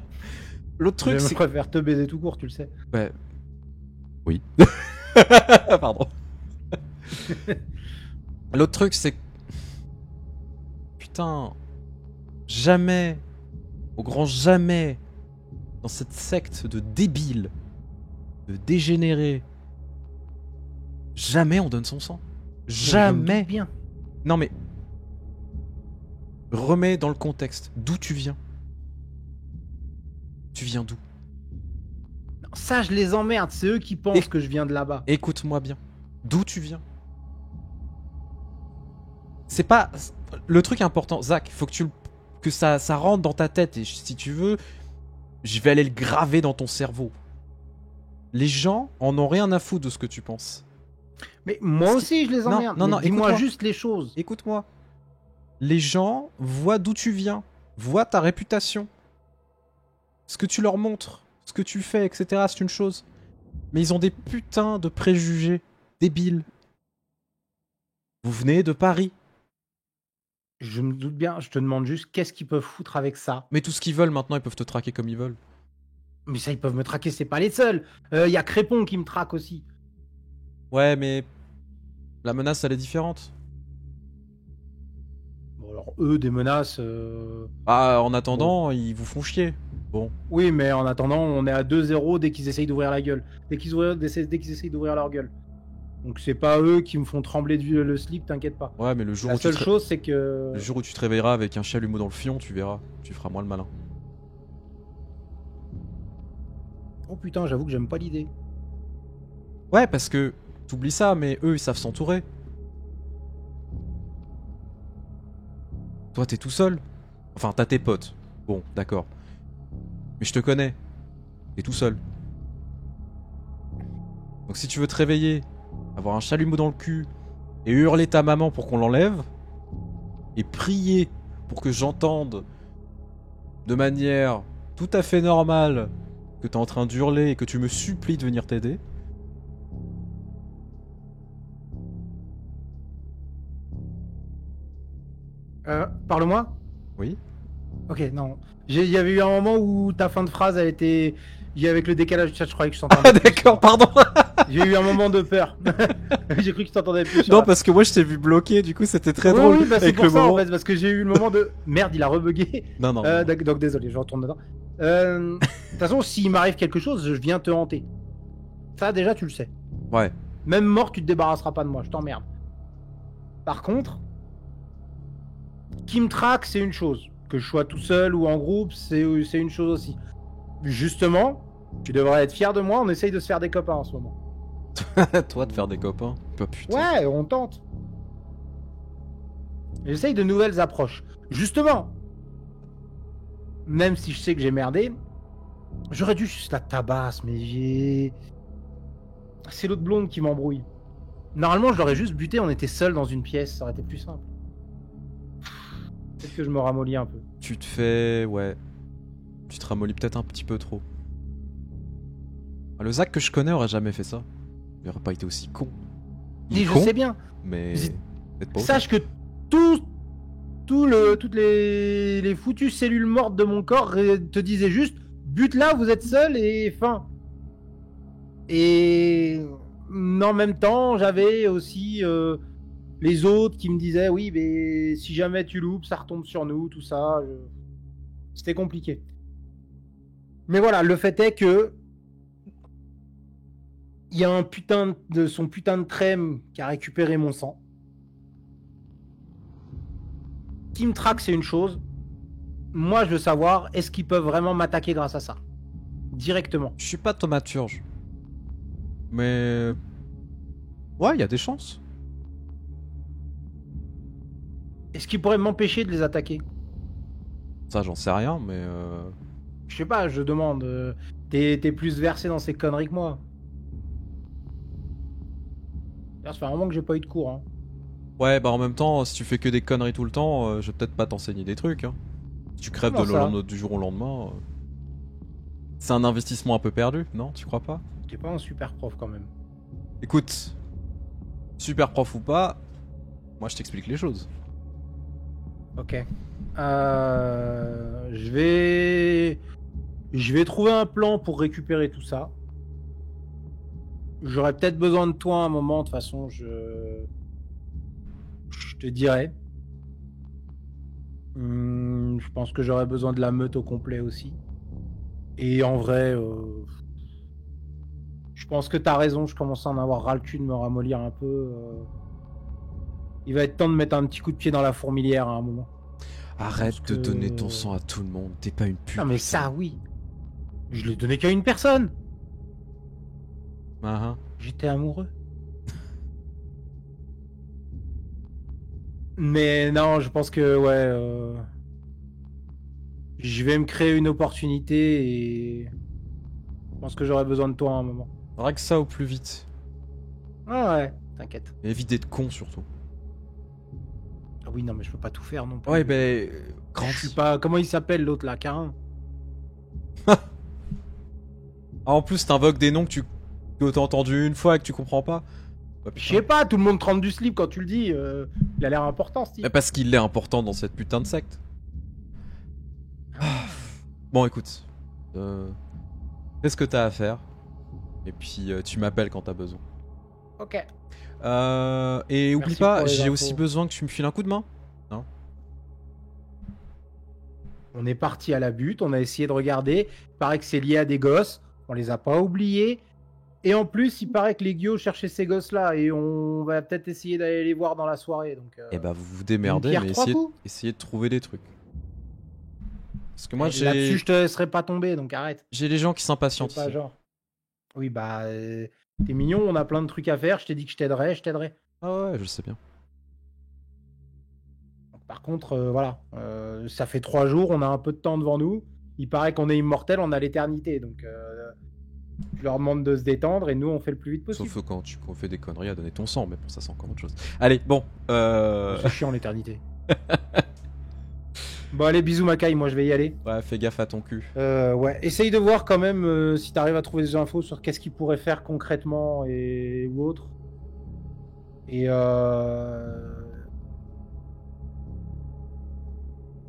L'autre truc, Je c'est... préfère te baiser tout court, tu le sais. Ouais. Oui. Pardon. L'autre truc, c'est... Putain... Jamais, au grand jamais, dans cette secte de débiles, de dégénérés, jamais on donne son sang. Je me Jamais. doute bien. Non mais... remets dans le contexte. D'où tu viens? Tu viens d'où? Ça, je les emmerde. C'est eux qui pensent Et- que je viens de là-bas. Écoute-moi bien. D'où tu viens? C'est pas... Le truc important, Zach, faut que que ça rentre dans ta tête. Et si tu veux, je vais aller le graver dans ton cerveau. Les gens en ont rien à foutre de ce que tu penses. Mais moi Ce aussi, je les Non, emmerde. non, Mais non, dis-moi écoute-moi. juste les choses. Écoute-moi. Les gens voient d'où tu viens, voient ta réputation. Ce que tu leur montres, ce que tu fais, etc. C'est une chose. Mais ils ont des putains de préjugés débiles. Vous venez de Paris. Je me doute bien. Je te demande juste qu'est-ce qu'ils peuvent foutre avec ça. Mais tout ce qu'ils veulent maintenant, ils peuvent te traquer comme ils veulent. Mais ça, ils peuvent me traquer. C'est pas les seuls. Il y a Crépon qui me traque aussi. Ouais, mais la menace, elle est différente. Bon, alors eux, des menaces. Ah, en attendant, ils vous font chier. Bon. Oui, mais en attendant, on est à 2-0 dès qu'ils essayent d'ouvrir la gueule. Dès qu'ils essayent d'ouvrir leur gueule. Donc c'est pas eux qui me font trembler le slip, t'inquiète pas. Ouais, mais le jour, La où tu seule te... chose, c'est que... le jour où tu te réveilleras avec un chalumeau dans le fion, tu verras. Tu feras moins le malin. Oh putain, j'avoue que j'aime pas l'idée. Ouais, parce que t'oublies ça, mais eux, ils savent s'entourer. Toi, t'es tout seul. Enfin, t'as tes potes. Bon, d'accord. Mais je te connais. T'es tout seul. Donc si tu veux te réveiller, avoir un chalumeau dans le cul, et hurler ta maman pour qu'on l'enlève, et prier pour que j'entende de manière tout à fait normale que t'es en train d'hurler et que tu me supplies de venir t'aider, Parle-moi. oui. Ok, non. Il y avait eu un moment où ta fin de phrase a été... Avec le décalage du chat, je croyais que je t'entendais. Ah d'accord, pardon. J'ai eu un moment de peur. J'ai cru que je t'entendais plus. Non, parce que moi je t'ai vu bloqué, du coup c'était très Oui, drôle oui, bah, c'est avec pour le ça moment. en fait, parce que j'ai eu le moment de... Merde, il a rebugué. Non, non. Donc désolé, je retourne dedans. De toute façon, s'il m'arrive quelque chose, je viens te hanter. Ça déjà, tu le sais. Ouais. Même mort, tu te débarrasseras pas de moi, je t'emmerde. Par contre, qui me traque, c'est une chose. Que je sois tout seul ou en groupe, c'est une chose aussi. Justement, tu devrais être fier de moi, on essaye de se faire des copains en ce moment. Toi de faire des copains. Pas putain. Ouais, on tente. J'essaye de nouvelles approches. Justement, même si je sais que j'ai merdé, j'aurais dû juste la tabasse, mais j'ai... C'est l'autre blonde qui m'embrouille. Normalement, je l'aurais juste buté, on était seuls dans une pièce, ça aurait été plus simple. Peut-être que je me ramollis un peu. Tu te fais... Ouais. Tu te ramollis peut-être un petit peu trop. Le Zach que je connais aurait jamais fait ça. Il aurait pas été aussi con. Il Et est je con, sais bien. mais... C'est- peut-être pas autant. Sache que toutes les foutues cellules mortes de mon corps te disaient juste bute là, vous êtes seul et fin. Et en même temps, j'avais aussi les autres qui me disaient oui, mais si jamais tu loupes, ça retombe sur nous, tout ça. C'était compliqué. Mais voilà, le fait est que il y a son putain de crème qui a récupéré mon sang. Qui me traque, c'est une chose. Moi, je veux savoir, est-ce qu'ils peuvent vraiment m'attaquer grâce à ça? Directement. Je suis pas thaumaturge. Mais... Ouais, il y a des chances. Est-ce qu'ils pourraient m'empêcher de les attaquer? Ça, j'en sais rien, mais... Je sais pas, je demande. T'es plus versé dans ces conneries que moi. D'ailleurs, ça fait un moment que j'ai pas eu de cours. Hein. Ouais, bah en même temps, si tu fais que des conneries tout le temps, je vais peut-être pas t'enseigner des trucs. Hein. Si tu crèves Comment ça du jour au lendemain... C'est un investissement un peu perdu, non? Tu crois pas? T'es pas un super prof quand même. Écoute, super prof ou pas, moi je t'explique les choses. Ok. Je vais trouver un plan pour récupérer tout ça. J'aurais peut-être besoin de toi à un moment, de toute façon, je te dirai. Je pense que j'aurais besoin de la meute au complet aussi. Et en vrai, je pense que t'as raison, je commence à en avoir ras le cul de me ramollir un peu. Il va être temps de mettre un petit coup de pied dans la fourmilière à un moment. Arrête pense de que- donner ton sang à tout le monde, t'es pas une pute. Non mais ça, oui. Je l'ai donné qu'à une personne. Ah, J'étais amoureux. Mais non, je pense que ouais, je vais me créer une opportunité et je pense que j'aurai besoin de toi à un moment. Règle ça au plus vite. Ah ouais, t'inquiète. Et évite d'être con surtout. Ah oui, non mais je peux pas tout faire non plus. Ouais, ben. Je suis pas. Comment il s'appelle l'autre là, Carin? Ah, en plus, t'invoques des noms que t'as entendu une fois et que tu comprends pas. Bah, Je putain. sais pas, tout le monde trempe du slip quand tu le dis. Il a l'air important, ce type. Mais parce qu'il est important dans cette putain de secte. Ah. Bon, écoute. Fais ce que t'as à faire. Et puis, tu m'appelles quand t'as besoin. Ok. Et oublie Merci pas, pour les j'ai infos. aussi besoin que tu me files un coup de main. On est parti à la butte, on a essayé de regarder. Il paraît que c'est lié à des gosses. On les a pas oubliés. Et en plus, il paraît que les guillots cherchaient ces gosses-là. Et on va peut-être essayer d'aller les voir dans la soirée. Donc, Et bah, vous vous démerdez, pierre, mais trois essayez, coups. essayez de trouver des trucs. Parce que moi, là-dessus, je te laisserai pas tomber. Donc arrête. j'ai les gens qui C'est s'impatientent pas ici. genre. Oui, bah. T'es mignon, on a plein de trucs à faire. Je t'ai dit que je t'aiderais, je t'aiderai. Ah ouais, je sais bien. Par contre, voilà, ça fait 3 jours, on a un peu de temps devant nous. Il paraît qu'on est immortel, on a l'éternité, donc je leur demande de se détendre et nous on fait le plus vite possible. Sauf quand tu fais des conneries à donner ton sang, mais bon, ça c'est encore autre chose. Allez, bon. C'est chiant l'éternité. Bon allez, bisous Makai, moi je vais y aller. Ouais, fais gaffe à ton cul. Ouais, essaye de voir quand même si t'arrives à trouver des infos sur qu'est-ce qu'ils pourraient faire concrètement et ou autre. Et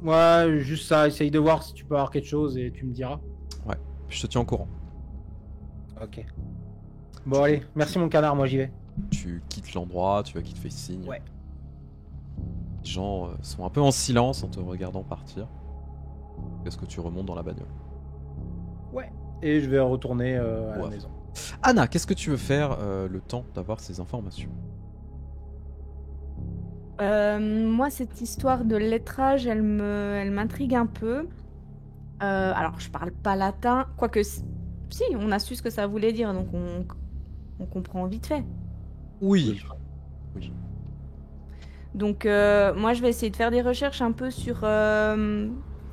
ouais, juste ça, essaye de voir si tu peux avoir quelque chose et tu me diras. Je te tiens au courant. Ok. Bon allez, merci mon canard, moi j'y vais. Tu quittes l'endroit, tu vois qu'il te fait signe. Ouais. Les gens sont un peu en silence en te regardant partir. Est-ce que tu remontes dans la bagnole? Ouais. Et je vais retourner à la Ouais. maison. Anna, qu'est-ce que tu veux faire le temps d'avoir ces informations? Moi, cette histoire de lettrage, elle m'intrigue un peu. Alors, je parle pas latin, quoique si, on a su ce que ça voulait dire, donc on comprend vite fait. Oui. Donc, moi, je vais essayer de faire des recherches un peu sur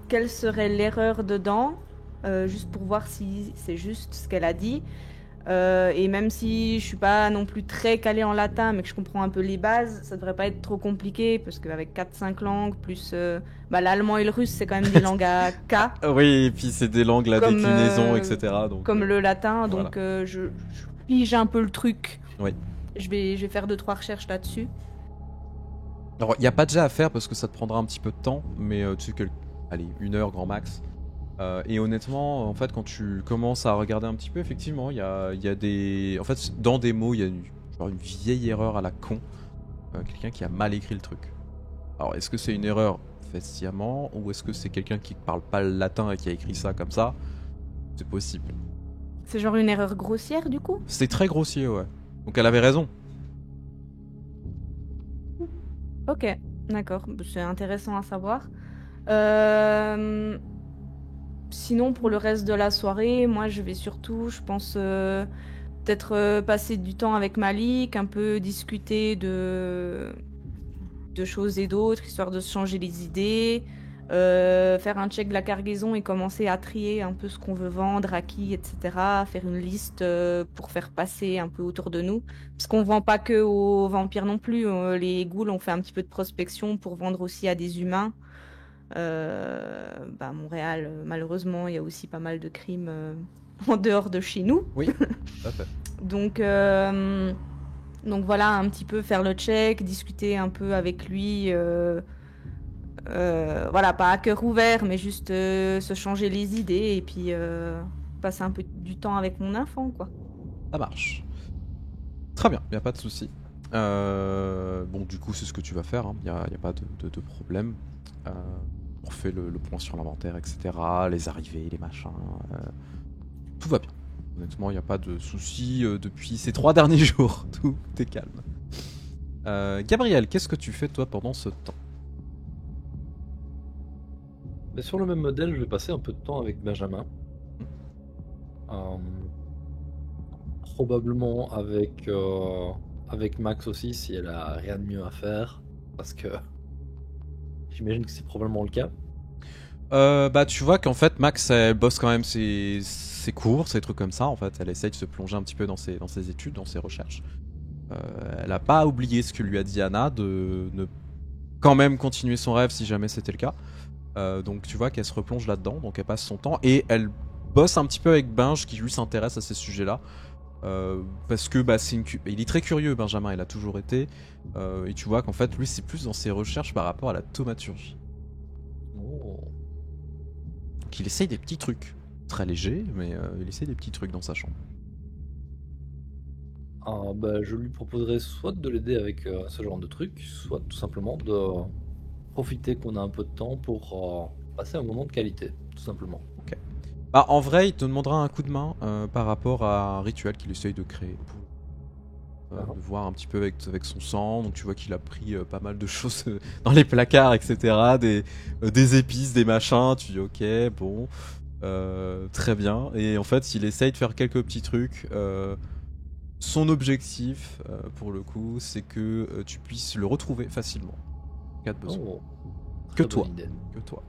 quelle serait l'erreur dedans, juste pour voir si c'est juste ce qu'elle a dit. Et même si je suis pas non plus très calée en latin, mais que je comprends un peu les bases, ça devrait pas être trop compliqué, parce qu'avec 4-5 langues, plus l'allemand et le russe, c'est quand même des langues à K, Oui, et puis c'est des langues, la Comme, déclinaison, etc. Donc, comme le latin, voilà. donc je pige un peu le truc. Oui. Je vais faire 2-3 recherches là-dessus. Alors, il n'y a pas déjà à faire parce que ça te prendra un petit peu de temps, mais tu sais que, allez, 1 heure grand max. Et honnêtement, en fait, quand tu commences à regarder un petit peu, effectivement, il y a des... En fait, dans des mots, il y a une vieille erreur à la con. Quelqu'un qui a mal écrit le truc. Alors, est-ce que c'est une erreur faite sciemment, ou est-ce que c'est quelqu'un qui parle pas le latin et qui a écrit ça comme ça? C'est possible. C'est genre une erreur grossière, du coup? C'est très grossier, ouais. Donc elle avait raison. Ok, d'accord, c'est intéressant à savoir. Sinon, pour le reste de la soirée, moi je vais surtout, je pense, peut-être passer du temps avec Malik, un peu discuter de choses et d'autres, histoire de se changer les idées, faire un check de la cargaison et commencer à trier un peu ce qu'on veut vendre, à qui, etc. Faire une liste pour faire passer un peu autour de nous. Parce qu'on vend pas que aux vampires non plus. Les ghouls, on fait un petit peu de prospection pour vendre aussi à des humains. Montréal, malheureusement, il y a aussi pas mal de crimes en dehors de chez nous. Oui, tout à fait. Donc voilà, un petit peu faire le check, discuter un peu avec lui. Voilà, pas à cœur ouvert, mais juste se changer les idées et puis passer un peu du temps avec mon enfant, quoi. Ça marche. Très bien, il n'y a pas de souci. Bon, du coup, c'est ce que tu vas faire, il n'y a pas de problème. On refait le point sur l'inventaire, etc. Les arrivées, les machins. Tout va bien. Honnêtement, il n'y a pas de souci depuis ces 3 derniers jours. Tout est calme. Gabriel, qu'est-ce que tu fais, toi, pendant ce temps? Mais sur le même modèle, je vais passer un peu de temps avec Benjamin. Euh, Probablement avec Max aussi, si elle a rien de mieux à faire. Parce que j'imagine que c'est probablement le cas. Bah tu vois qu'en fait Max elle bosse quand même ses cours, ses trucs comme ça en fait, elle essaye de se plonger un petit peu dans ses études, dans ses recherches. Elle a pas oublié ce que lui a dit Anna de ne quand même continuer son rêve si jamais c'était le cas. Donc tu vois qu'elle se replonge là-dedans, donc elle passe son temps et elle bosse un petit peu avec Benj qui lui s'intéresse à ces sujets-là. Parce que bah, il est très curieux Benjamin, il a toujours été. Et tu vois qu'en fait lui c'est plus dans ses recherches par rapport à la thaumaturgie. Oh. Donc il essaye des petits trucs. Très légers, mais il essaye des petits trucs dans sa chambre. Bah, je lui proposerais soit de l'aider avec ce genre de truc, soit tout simplement de profiter qu'on a un peu de temps pour passer un moment de qualité, tout simplement. Bah en vrai il te demandera un coup de main par rapport à un rituel qu'il essaye de créer. Pour de voir un petit peu avec son sang, donc tu vois qu'il a pris pas mal de choses dans les placards, etc. Des épices, des machins, tu dis ok, bon, très bien. Et en fait, il essaye de faire quelques petits trucs. Son objectif, pour le coup, c'est que tu puisses le retrouver facilement, en cas de besoin. Oh, Que très toi. bonne idée. Que toi.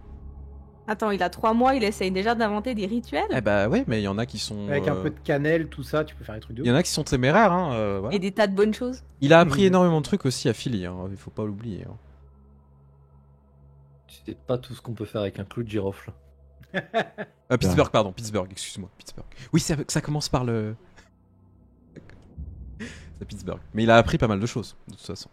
Attends, il a 3 mois, il essaye déjà d'inventer des rituels Eh bah ouais, mais il y en a qui sont... Avec un peu de cannelle, tout ça, tu peux faire des trucs de Il y en a qui sont téméraires, hein, voilà. et des tas de bonnes choses. Il a appris énormément de trucs aussi à Philly, hein, il faut pas l'oublier. Hein. Tu sais pas tout ce qu'on peut faire avec un clou de girofle. Pittsburgh, pardon, Pittsburgh, excuse-moi, Pittsburgh. Oui, ça commence par le... C'est Pittsburgh. Mais il a appris pas mal de choses, de toute façon.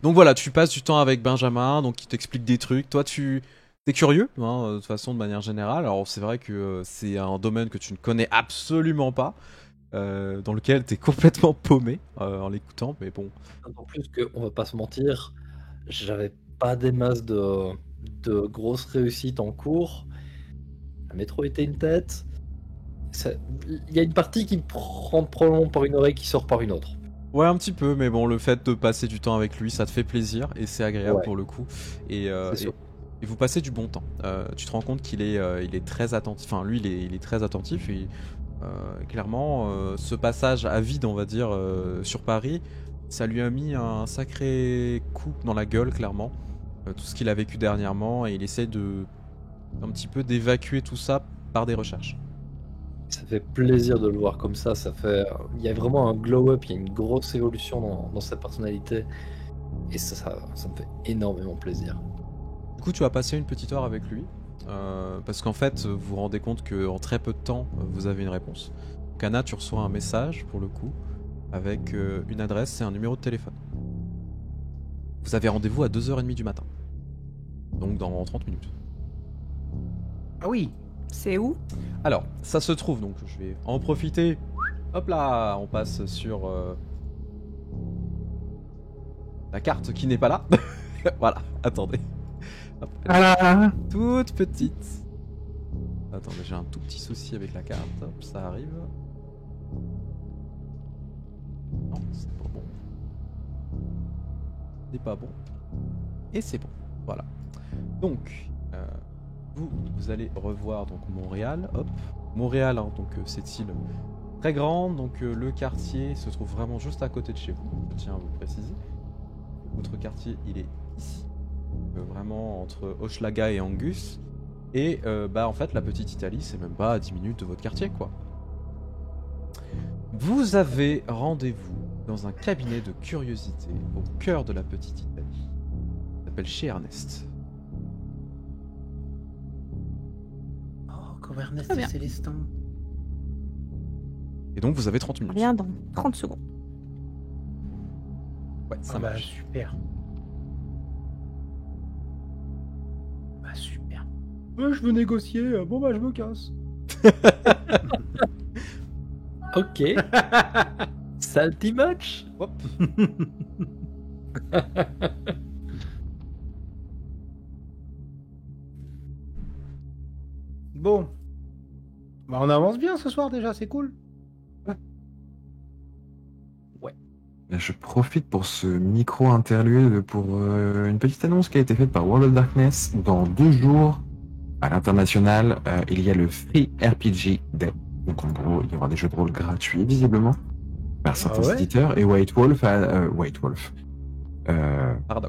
Donc voilà, tu passes du temps avec Benjamin, donc il t'explique des trucs. Toi, t'es curieux, hein, de toute façon, de manière générale. Alors c'est vrai que c'est un domaine que tu ne connais absolument pas, dans lequel t'es complètement paumé en l'écoutant, mais bon. En plus qu'on va pas se mentir, j'avais pas des masses de grosses réussites en cours. La métro était une tête. Il y a une partie qui me prend probablement par une oreille qui sort par une autre. Ouais, un petit peu, mais bon, le fait de passer du temps avec lui, ça te fait plaisir et c'est agréable Ouais. pour le coup. Et, C'est sûr. et vous passez du bon temps. Tu te rends compte qu'il est, il est très attentif. Enfin, lui, il est très attentif et clairement, ce passage à vide, on va dire, sur Paris, ça lui a mis un sacré coup dans la gueule, clairement. Tout ce qu'il a vécu dernièrement et il essaie de un petit peu d'évacuer tout ça par des recherches. Ça fait plaisir de le voir comme ça. Il y a vraiment un glow-up, il y a une grosse évolution dans sa personnalité. Et ça me fait énormément plaisir. Du coup, tu vas passer une petite heure avec lui. Parce qu'en fait, vous vous rendez compte qu'en très peu de temps, vous avez une réponse. Donc, Anna, tu reçois un message, pour le coup, avec une adresse et un numéro de téléphone. Vous avez rendez-vous à 2h30 du matin. Donc dans 30 minutes. Ah oui. C'est où? Alors, ça se trouve, donc je vais en profiter. Hop là, on passe sur la carte qui n'est pas là. Voilà, attendez. Hop, elle est Ah. toute petite. Attendez, j'ai un tout petit souci avec la carte. Hop, ça arrive. Non, c'est pas bon. C'est pas bon. Et c'est bon. Voilà. Donc, vous allez revoir donc Montréal. Hop. Montréal, hein, donc cette île très grande. Donc le quartier se trouve vraiment juste à côté de chez vous. Je tiens à vous préciser. Votre quartier, il est ici. Vraiment entre Hochelaga et Angus. Et bah en fait, la petite Italie, c'est même pas à 10 minutes de votre quartier, quoi. Vous avez rendez-vous dans un cabinet de curiosité au cœur de la petite Italie. Ça s'appelle chez Ernest. Oh, comme Ernest Très et bien. Célestin. Et donc vous avez 30 minutes. Rien dans 30 secondes. Ouais, ça Ah bah marche. super. Bah super. Je veux négocier. Bon bah je me casse. Ok. Salty match. Hop. Bon. Bah on avance bien ce soir déjà, c'est cool. Je profite pour ce micro-interlude pour une petite annonce qui a été faite par World of Darkness. Dans 2 jours, à l'international, il y a le Free RPG Day. Donc en gros, il y aura des jeux de rôle gratuits, visiblement, par certains ouais éditeurs. Et White Wolf,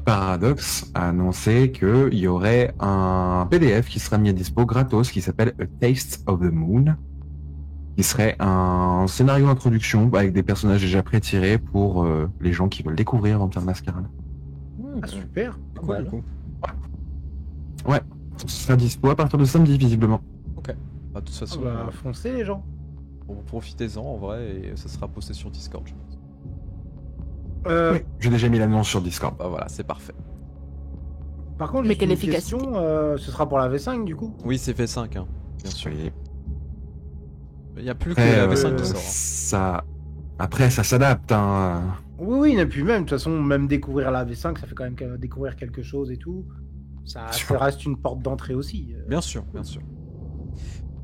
Paradox a annoncé qu'il y aurait un PDF qui sera mis à dispo gratos qui s'appelle A Taste of the Moon, qui serait un scénario d'introduction avec des personnages déjà pré-tirés pour les gens qui veulent découvrir Vampire Masquerade. Ah, super. Cool, du coup. Ouais, ça sera dispo à partir de samedi, visiblement. Bah, de toute façon, Foncez les gens. profitez-en en vrai et ça sera posté sur Discord, je pense. Euh, Oui, j'ai déjà mis l'annonce sur Discord. Bah voilà, c'est parfait. Par contre, Mais juste quelle une efficacité. question, ce sera pour la V5 du coup. Oui, c'est V5, hein, bien sûr. Oui. Il n'y a plus que Après, la V5 qui sort. hein. Après, ça s'adapte. Hein. Oui, et puis même, de toute façon, même découvrir la V5, ça fait quand même découvrir quelque chose et tout. Ça reste une porte d'entrée aussi. Bien sûr, bien sûr.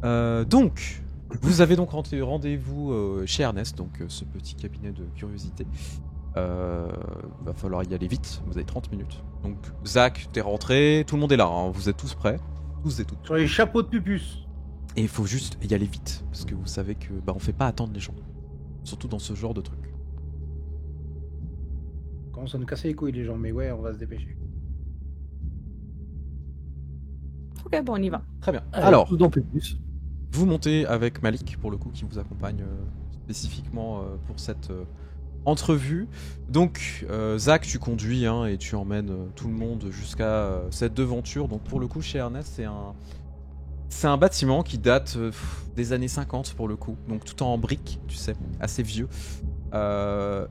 Donc, vous avez donc rendez-vous chez Ernest, donc ce petit cabinet de curiosité. Va falloir y aller vite, vous avez 30 minutes. Donc, Zach, t'es rentré, tout le monde est là, hein, vous êtes tous prêts, tous et toutes. Sur les chapeaux de pupus. Et il faut juste y aller vite, parce que vous savez que on fait pas attendre les gens, surtout dans ce genre de truc. On commence à nous casser les couilles les gens, mais ouais, on va se dépêcher. Ok, bon, on y va. Très bien. Allez, Alors, tout dans plus. vous montez avec Malik, pour le coup, qui vous accompagne spécifiquement pour cette entrevue. Donc, Zach, tu conduis hein, et tu emmènes tout le monde jusqu'à cette devanture. Donc, pour le coup, chez Ernest, c'est un bâtiment qui date des années 50 pour le coup. Donc, tout en briques, tu sais, assez vieux.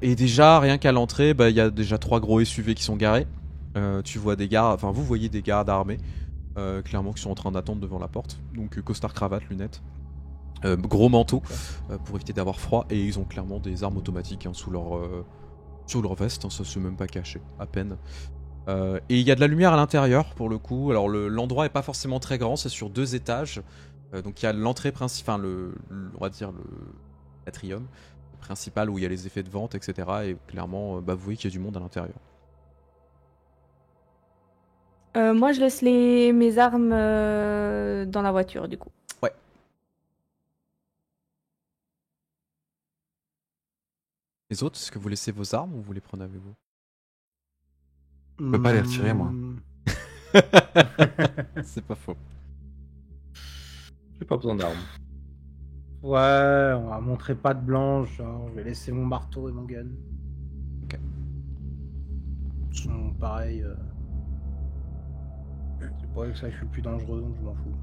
Et déjà, rien qu'à l'entrée, il y a déjà 3 gros SUV qui sont garés. Tu vois des gardes, enfin, vous voyez des gardes armés. Clairement qui sont en train d'attendre devant la porte. Donc costard, cravate, lunettes, gros manteau pour éviter d'avoir froid et ils ont clairement des armes automatiques hein, sous leur veste, hein, ça se même pas caché, à peine. Et il y a de la lumière à l'intérieur pour le coup. Alors l'endroit est pas forcément très grand, c'est sur 2 étages. Donc il y a l'entrée principale, on va dire le atrium principal où il y a les effets de vente, etc. Et clairement, vous voyez qu'il y a du monde à l'intérieur. Moi, je laisse mes armes dans la voiture, du coup. Ouais. Les autres, est-ce que vous laissez vos armes ou vous les prenez avec vous? Je peux pas les retirer, moi. C'est pas faux. J'ai pas besoin d'armes. Ouais, on va montrer patte blanche, genre, je vais laisser mon marteau et mon gun. Ok. Pareil, c'est pas que ça, je suis plus dangereux, donc je m'en fous.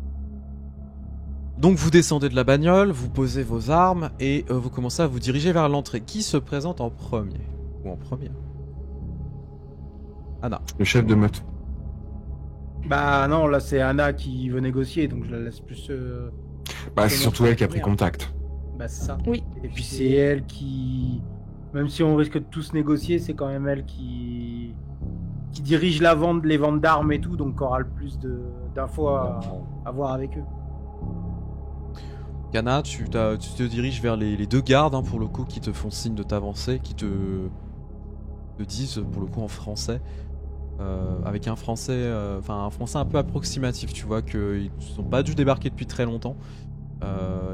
Donc vous descendez de la bagnole, vous posez vos armes et vous commencez à vous diriger vers l'entrée. Qui se présente en premier? Ou en première? Anna. Le chef de meute. Bah non, là c'est Anna qui veut négocier, donc je la laisse plus... Bah, c'est surtout elle qui a pris contact. Bah c'est ça. Oui. Et puis c'est elle qui... Même si on risque de tous négocier, c'est quand même elle qui dirige les ventes d'armes et tout, donc aura le plus d'infos à voir avec eux. Anna, tu te diriges vers les 2 gardes hein, pour le coup qui te font signe de t'avancer, qui te disent pour le coup en français, avec un français, un français un peu approximatif, tu vois qu'ils n'ont pas dû débarquer depuis très longtemps.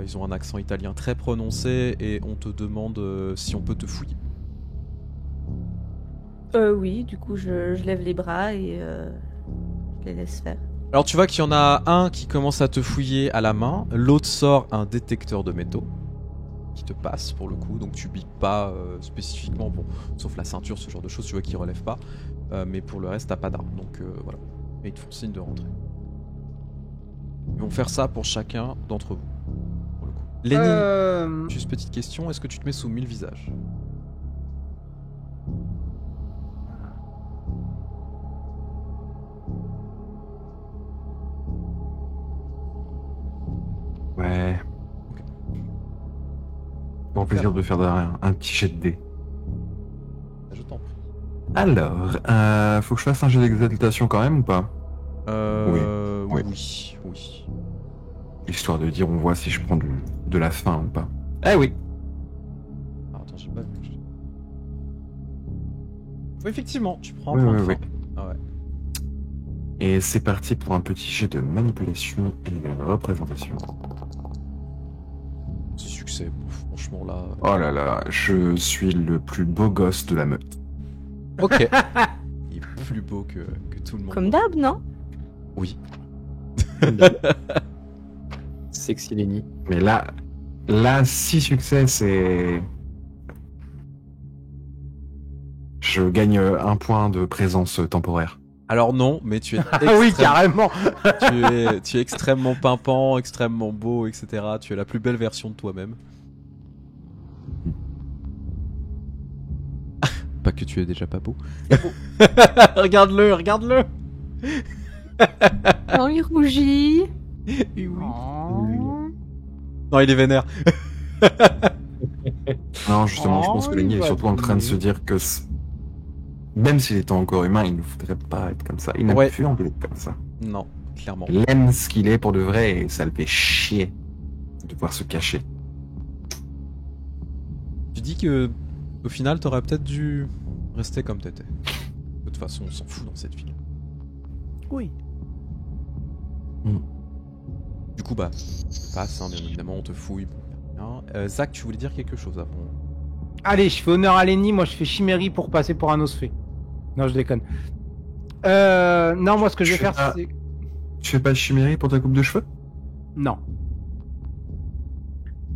Ils ont un accent italien très prononcé et on te demande si on peut te fouiller. Oui, du coup, je lève les bras et je les laisse faire. Alors tu vois qu'il y en a un qui commence à te fouiller à la main, l'autre sort un détecteur de métaux qui te passe pour le coup, donc tu bipes pas spécifiquement, bon, sauf la ceinture, ce genre de choses, tu vois qu'ils relèvent pas, mais pour le reste t'as pas d'arme, donc voilà. Et ils te font signe de rentrer. Ils vont faire ça pour chacun d'entre vous, pour le coup. Lenny, juste petite question, est-ce que tu te mets sous 1000 visages? Ouais. Ok. Bon plaisir de faire un petit jet de dés. Je t'en prie. Alors, faut que je fasse un jet d'exaltation quand même ou pas? Oui. Oui. Histoire de dire, on voit si je prends de la faim ou pas. Eh oui. Ah, attends, j'ai pas vu. Oui, effectivement, tu prends Oui, un point de oui, force. Ah ouais. Et c'est parti pour un petit jet de manipulation et de représentation. C'est succès, franchement là. Oh là là, je suis le plus beau gosse de la meute. Ok. Il est plus beau que tout le monde. Comme d'hab, non? Oui. Sexy Lenny. Mais là, 6 succès, c'est... Je gagne 1 point de présence temporaire. Alors non, mais tu es Ah oui, carrément. tu es extrêmement pimpant, extrêmement beau, etc. Tu es la plus belle version de toi-même. Pas que tu es déjà pas beau. Regarde-le, regarde-le. Non, il rougit. Oui. Oh. Non, il est vénère. Non, justement, je pense que Oh, Lenny il est va surtout en train de se bien. dire que même s'il était encore humain, il ne voudrait pas être comme ça. Il n'a Ouais. plus envie d'être comme ça. Non, clairement. Il aime ce qu'il est pour de vrai et ça le fait chier de devoir se cacher. Tu dis que au final, t'aurais peut-être dû rester comme t'étais. De toute façon, on s'en fout dans cette ville. Oui. Du coup, bah, passe, hein, bien évidemment, on te fouille. Bon, bien. Zach, tu voulais dire quelque chose avant? Allez, je fais honneur à Lenny, moi je fais chimérie pour passer pour un osphée. Non, je déconne. Non, moi ce que je vais Je fais faire, pas- c'est... Tu fais pas de chimérie pour ta coupe de cheveux? Non.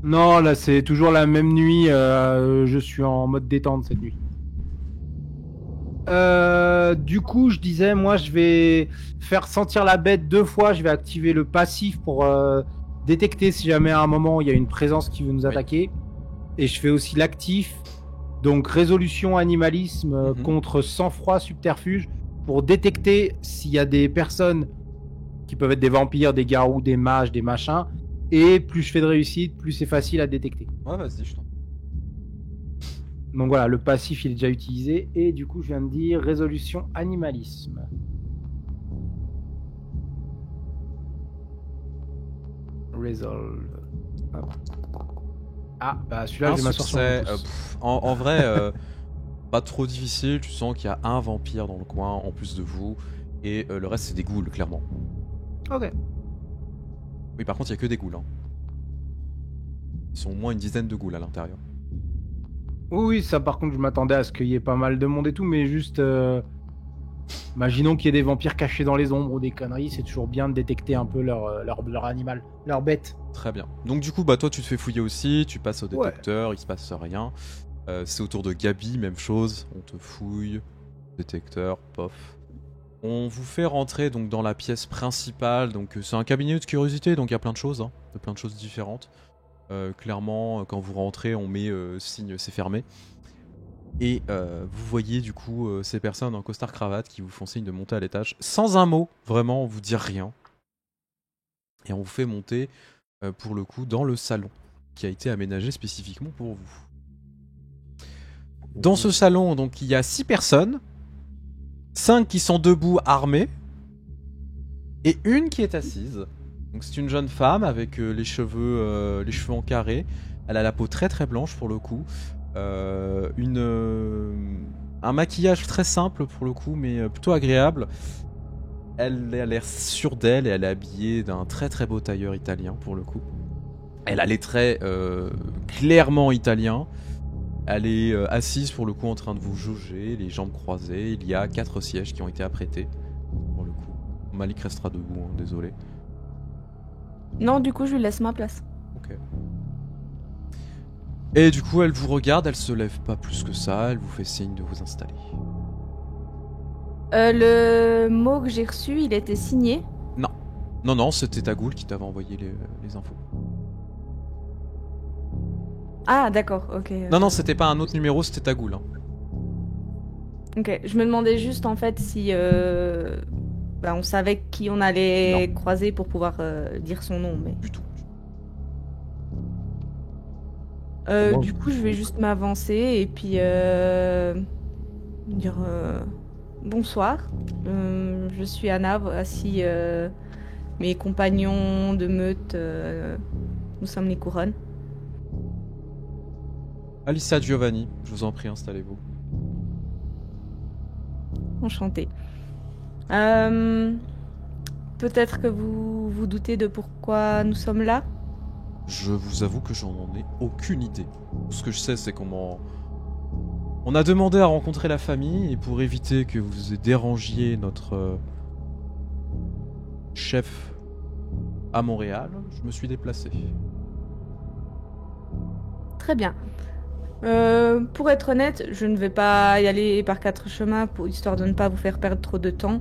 Non, là c'est toujours la même nuit, je suis en mode détente cette nuit. Du coup, je disais, moi je vais faire sentir la bête 2 fois, je vais activer le passif pour détecter si jamais à un moment il y a une présence qui veut nous attaquer. Et je fais aussi l'actif, donc résolution animalisme contre sang-froid subterfuge, pour détecter s'il y a des personnes qui peuvent être des vampires, des garous, des mages, des machins. Et plus je fais de réussite, plus c'est facile à détecter. Ouais, vas-y, je t'en. Donc voilà, le passif il est déjà utilisé. Et du coup, je viens de dire résolution animalisme. Resolve. Hop. Ah, bah celui-là, je vais m'asseoir sur mon pouce. En vrai, pas trop difficile. Tu sens qu'il y a un vampire dans le coin en plus de vous. Et le reste, c'est des ghouls, clairement. Ok. Oui, par contre, il y a que des ghouls. Hein. Ils sont au moins une dizaine de ghouls à l'intérieur. Oui, ça par contre, je m'attendais à ce qu'il y ait pas mal de monde et tout, mais juste... imaginons qu'il y ait des vampires cachés dans les ombres ou des conneries, c'est toujours bien de détecter un peu leur animal, leur bête. Très bien. Donc du coup, bah toi, tu te fais fouiller aussi. Tu passes au détecteur, il se passe rien. C'est au tour de Gabi, même chose. On te fouille. Détecteur, pof. On vous fait rentrer donc dans la pièce principale. Donc c'est un cabinet de curiosité, donc il y a plein de choses, hein, plein de choses différentes. Clairement, quand vous rentrez, on met signe c'est fermé. Et vous voyez du coup ces personnes en costard cravate qui vous font signe de monter à l'étage. Sans un mot, vraiment, on vous dit rien. Et on vous fait monter pour le coup dans le salon qui a été aménagé spécifiquement pour vous. Dans ce salon, donc il y a 6 personnes. 5 qui sont debout armées. Et une qui est assise. Donc c'est une jeune femme avec les cheveux en carré. Elle a la peau très très blanche pour le coup. Un maquillage très simple pour le coup, mais plutôt agréable. Elle a l'air sûre d'elle et elle est habillée d'un très très beau tailleur italien pour le coup. Elle a les traits clairement italiens. Elle est assise pour le coup en train de vous jauger, les jambes croisées. Il y a 4 sièges qui ont été apprêtés pour le coup. Malik restera debout, hein, désolé. Non, du coup, je lui laisse ma place. Ok. Et du coup, elle vous regarde, elle se lève pas plus que ça, elle vous fait signe de vous installer. Le mot que j'ai reçu, il était signé. Non, c'était Tagoul qui t'avait envoyé les infos. Ah, d'accord, ok. Non, c'était pas un autre numéro, c'était Tagoul. Hein. Ok, je me demandais juste en fait si on savait qui on allait croiser pour pouvoir dire son nom, mais... Du tout. Du coup, je vais juste m'avancer et puis dire bonsoir. Je suis Anna, voici mes compagnons de meute. Nous sommes les couronnes. Alicia Giovanni, je vous en prie, installez-vous. enchantée. Peut-être que vous vous doutez de pourquoi nous sommes là. Je vous avoue que j'en ai aucune idée. Tout ce que je sais, c'est on a demandé à rencontrer la famille, et pour éviter que vous dérangiez notre chef à Montréal, je me suis déplacé. Très bien. Pour être honnête, je ne vais pas y aller par 4 chemins histoire de ne pas vous faire perdre trop de temps.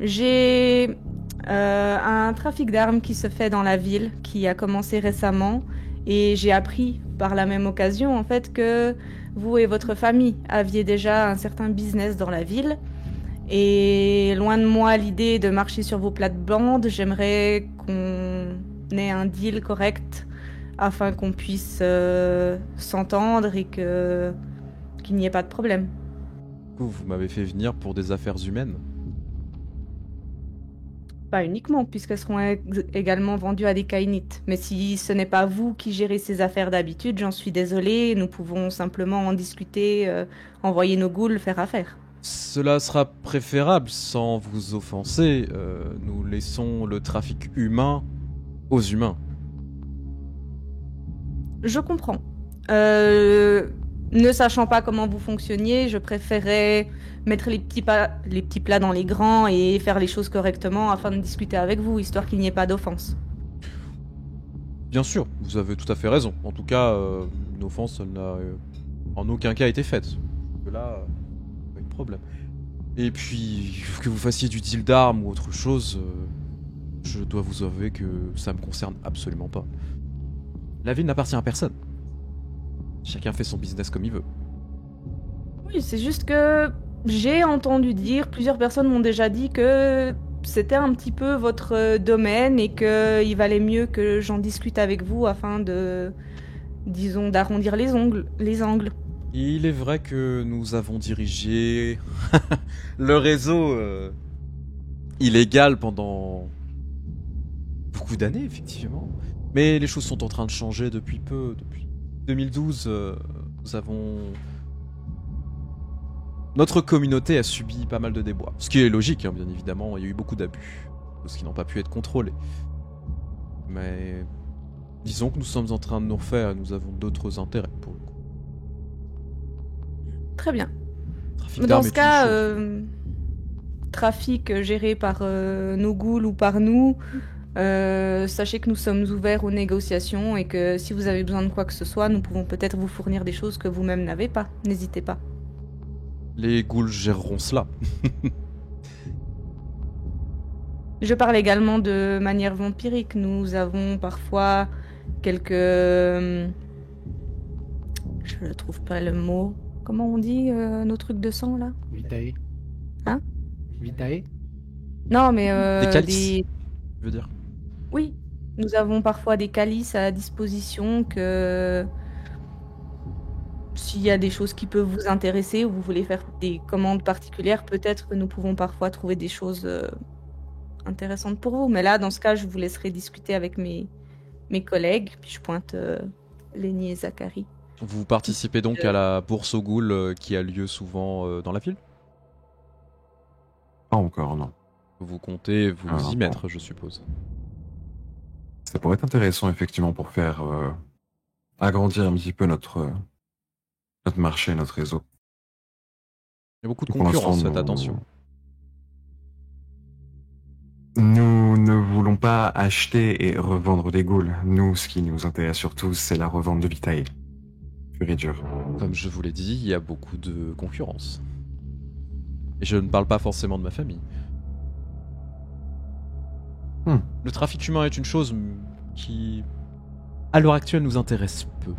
J'ai un trafic d'armes qui se fait dans la ville, qui a commencé récemment, et j'ai appris par la même occasion en fait que vous et votre famille aviez déjà un certain business dans la ville. Et loin de moi l'idée de marcher sur vos plates-bandes, j'aimerais qu'on ait un deal correct afin qu'on puisse s'entendre et qu'il n'y ait pas de problème. Vous m'avez fait venir pour des affaires humaines. Pas uniquement, puisqu'elles seront également vendues à des Kainites. Mais si ce n'est pas vous qui gérez ces affaires d'habitude, j'en suis désolée, nous pouvons simplement en discuter, envoyer nos ghouls faire affaire. Cela sera préférable sans vous offenser. Nous laissons le trafic humain aux humains. Je comprends. Ne sachant pas comment vous fonctionniez, je préférais mettre les petits plats dans les grands et faire les choses correctement afin de discuter avec vous, histoire qu'il n'y ait pas d'offense. Bien sûr, vous avez tout à fait raison. En tout cas, une offense n'a en aucun cas été faite. Que là, pas de problème. Et puis, que vous fassiez du deal d'armes ou autre chose, je dois vous avouer que ça me concerne absolument pas. La ville n'appartient à personne. Chacun fait son business comme il veut. Oui, c'est juste que j'ai entendu dire, plusieurs personnes m'ont déjà dit que c'était un petit peu votre domaine et qu'il valait mieux que j'en discute avec vous afin de, disons, d'arrondir les angles. Il est vrai que nous avons dirigé le réseau illégal pendant beaucoup d'années, effectivement. Mais les choses sont en train de changer depuis peu. Depuis 2012, nous avons... Notre communauté a subi pas mal de déboires. Ce qui est logique, hein, bien évidemment. Il y a eu beaucoup d'abus. Choses qui n'ont pas pu être contrôlées. Mais... disons que nous sommes en train de nous refaire et nous avons d'autres intérêts pour le coup. Très bien. Trafic Dans d'armes ce est une cas, chose. trafic géré par nos ghouls ou par nous, sachez que nous sommes ouverts aux négociations et que si vous avez besoin de quoi que ce soit, nous pouvons peut-être vous fournir des choses que vous-même n'avez pas. N'hésitez pas. Les ghouls géreront cela. Je parle également de manière vampirique. Nous avons parfois quelques... je ne trouve pas le mot. Comment on dit nos trucs de sang, là? Vitae. Hein? Vitae. Non, mais... Des calices, je veux dire. Oui, nous avons parfois des calices à disposition que... S'il y a des choses qui peuvent vous intéresser ou vous voulez faire des commandes particulières, peut-être que nous pouvons parfois trouver des choses intéressantes pour vous. Mais là, dans ce cas, je vous laisserai discuter avec mes collègues. Puis je pointe Lenny et Zachary. Vous participez donc à la bourse aux ghouls qui a lieu souvent dans la ville? Pas encore, non. Vous comptez vous Ah, y non. mettre, je suppose. Ça pourrait être intéressant, effectivement, pour faire agrandir un petit peu notre marché, notre réseau. Il y a beaucoup de Pour concurrence, l'instant, faites nous- attention. Nous ne voulons pas acheter et revendre des ghouls. Nous, ce qui nous intéresse surtout, c'est la revente de Vitae. Pur et dur. Comme je vous l'ai dit, il y a beaucoup de concurrence. Et je ne parle pas forcément de ma famille. Le trafic humain est une chose qui, à l'heure actuelle, nous intéresse peu.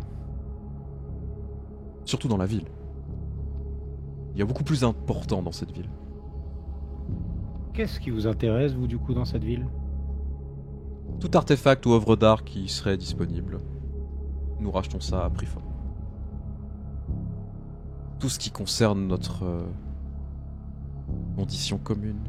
Surtout dans la ville. Il y a beaucoup plus important dans cette ville. Qu'est-ce qui vous intéresse, vous, du coup, dans cette ville? Tout artefact ou œuvre d'art qui serait disponible, nous rachetons ça à prix fort. Tout ce qui concerne notre condition commune.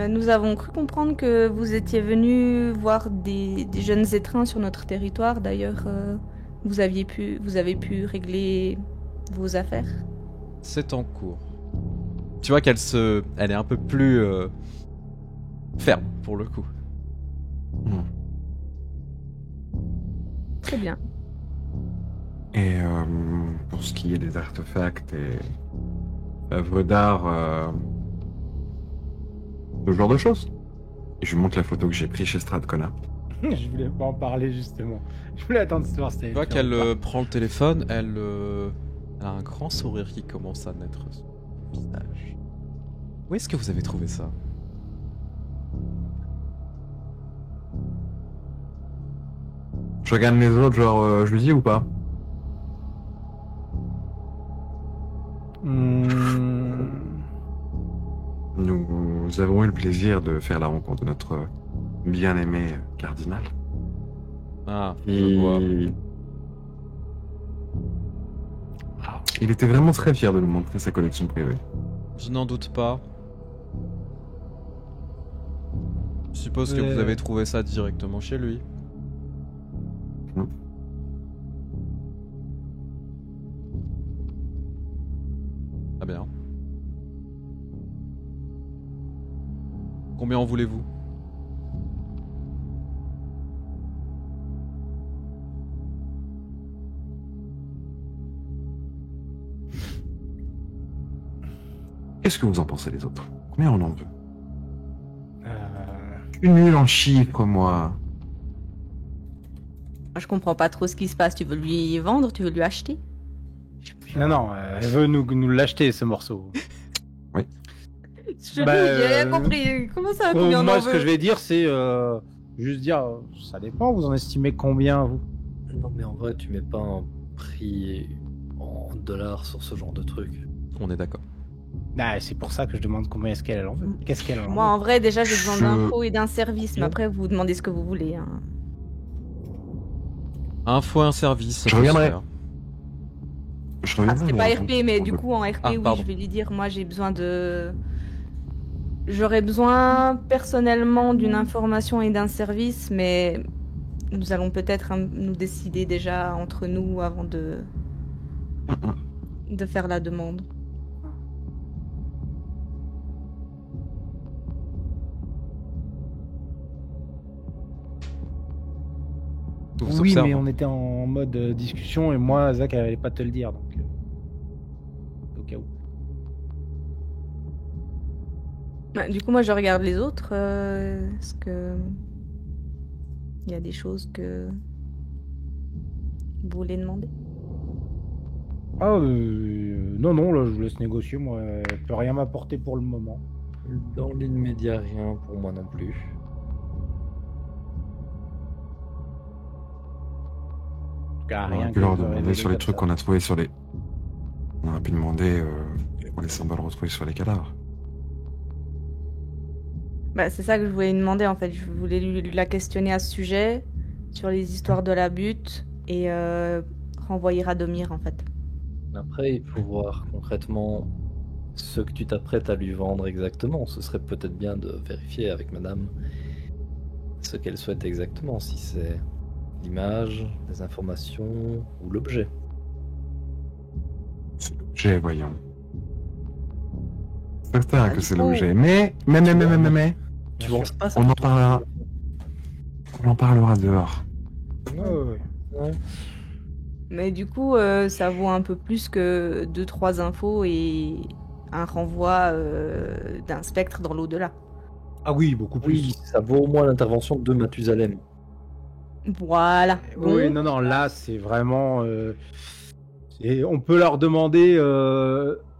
Nous avons cru comprendre que vous étiez venu voir des jeunes étrins sur notre territoire. D'ailleurs, vous avez pu régler vos affaires? C'est en cours. Tu vois qu'elle elle est un peu plus ferme pour le coup. Très bien. Et pour ce qui est des artefacts et œuvres d'art, ce genre de choses. Et je lui montre la photo que j'ai prise chez Stratcona. Je voulais pas en parler justement. Je voulais attendre cette voir. Tu vois qu'elle prend le téléphone, elle a un grand sourire qui commence à naître sur son visage. Où est-ce que vous avez trouvé ça? Je regarde les autres, genre, je lui dis ou pas? Nous avons eu le plaisir de faire la rencontre de notre bien-aimé cardinal. Ah, je vois. Il était vraiment très fier de nous montrer sa collection privée. Je n'en doute pas. Je suppose que vous avez trouvé ça directement chez lui. Très bien. Combien en voulez-vous? Qu'est-ce que vous en pensez les autres? Combien on en veut? Je suis nul en chiffres, moi. Je comprends pas trop ce qui se passe. Tu veux lui vendre? Tu veux lui acheter? Non, elle veut nous l'acheter ce morceau. J'ai rien compris. Comment ça, combien on en moi, veut? ce que je vais dire, c'est juste dire, ça dépend. Vous en estimez combien, vous? Non, mais en vrai, tu mets pas un prix en dollars sur ce genre de truc. On est d'accord. Ah, c'est pour ça que je demande combien est-ce qu'elle en veut. Qu'est-ce qu'elle en Moi, veut? en vrai, déjà, j'ai besoin d'infos et d'un service. Mais après, vous demandez ce que vous voulez. Hein. Info, un service. Je reviendrai. C'était pas RP, mais du coup, en RP, oui, pardon. je vais lui dire, moi, j'ai besoin de... J'aurais besoin, personnellement, d'une information et d'un service, mais nous allons peut-être nous décider déjà entre nous avant de faire la demande. Vous Oui, observe. mais on était en mode discussion et moi, Zach, elle allait pas te le dire, donc au cas où. Bah, du coup, moi, je regarde les autres. Est-ce que il y a des choses que vous voulez demander? Ah, non, là, je vous laisse négocier. Moi, elle peut rien m'apporter pour le moment. Dans l'immédiat, rien pour moi non plus. En tout cas, On rien aurait que pu leur je peux demander révéler sur les comme trucs ça. qu'on a trouvés sur les... On aurait pu demander pour les symboles retrouvés sur les cadavres. Bah, c'est ça que je voulais lui demander en fait. Je voulais la questionner à ce sujet, sur les histoires de la butte et renvoyer Radomir en fait. Après, il faut voir concrètement ce que tu t'apprêtes à lui vendre exactement. Ce serait peut-être bien de vérifier avec madame ce qu'elle souhaite exactement, si c'est l'image, les informations ou l'objet. C'est l'objet, voyons. C'est certain que du c'est coup- l'objet. Mais, Tu penses pas ça on en plutôt- parlera. On en parlera dehors. Ouais. Ouais. Mais du coup, ça vaut un peu plus que 2-3 infos et un renvoi d'un spectre dans l'au-delà. Ah oui, beaucoup plus. Oui, ça vaut au moins l'intervention de Mathusalem. Voilà. Oui, Bon. non, là, c'est vraiment... on peut leur demander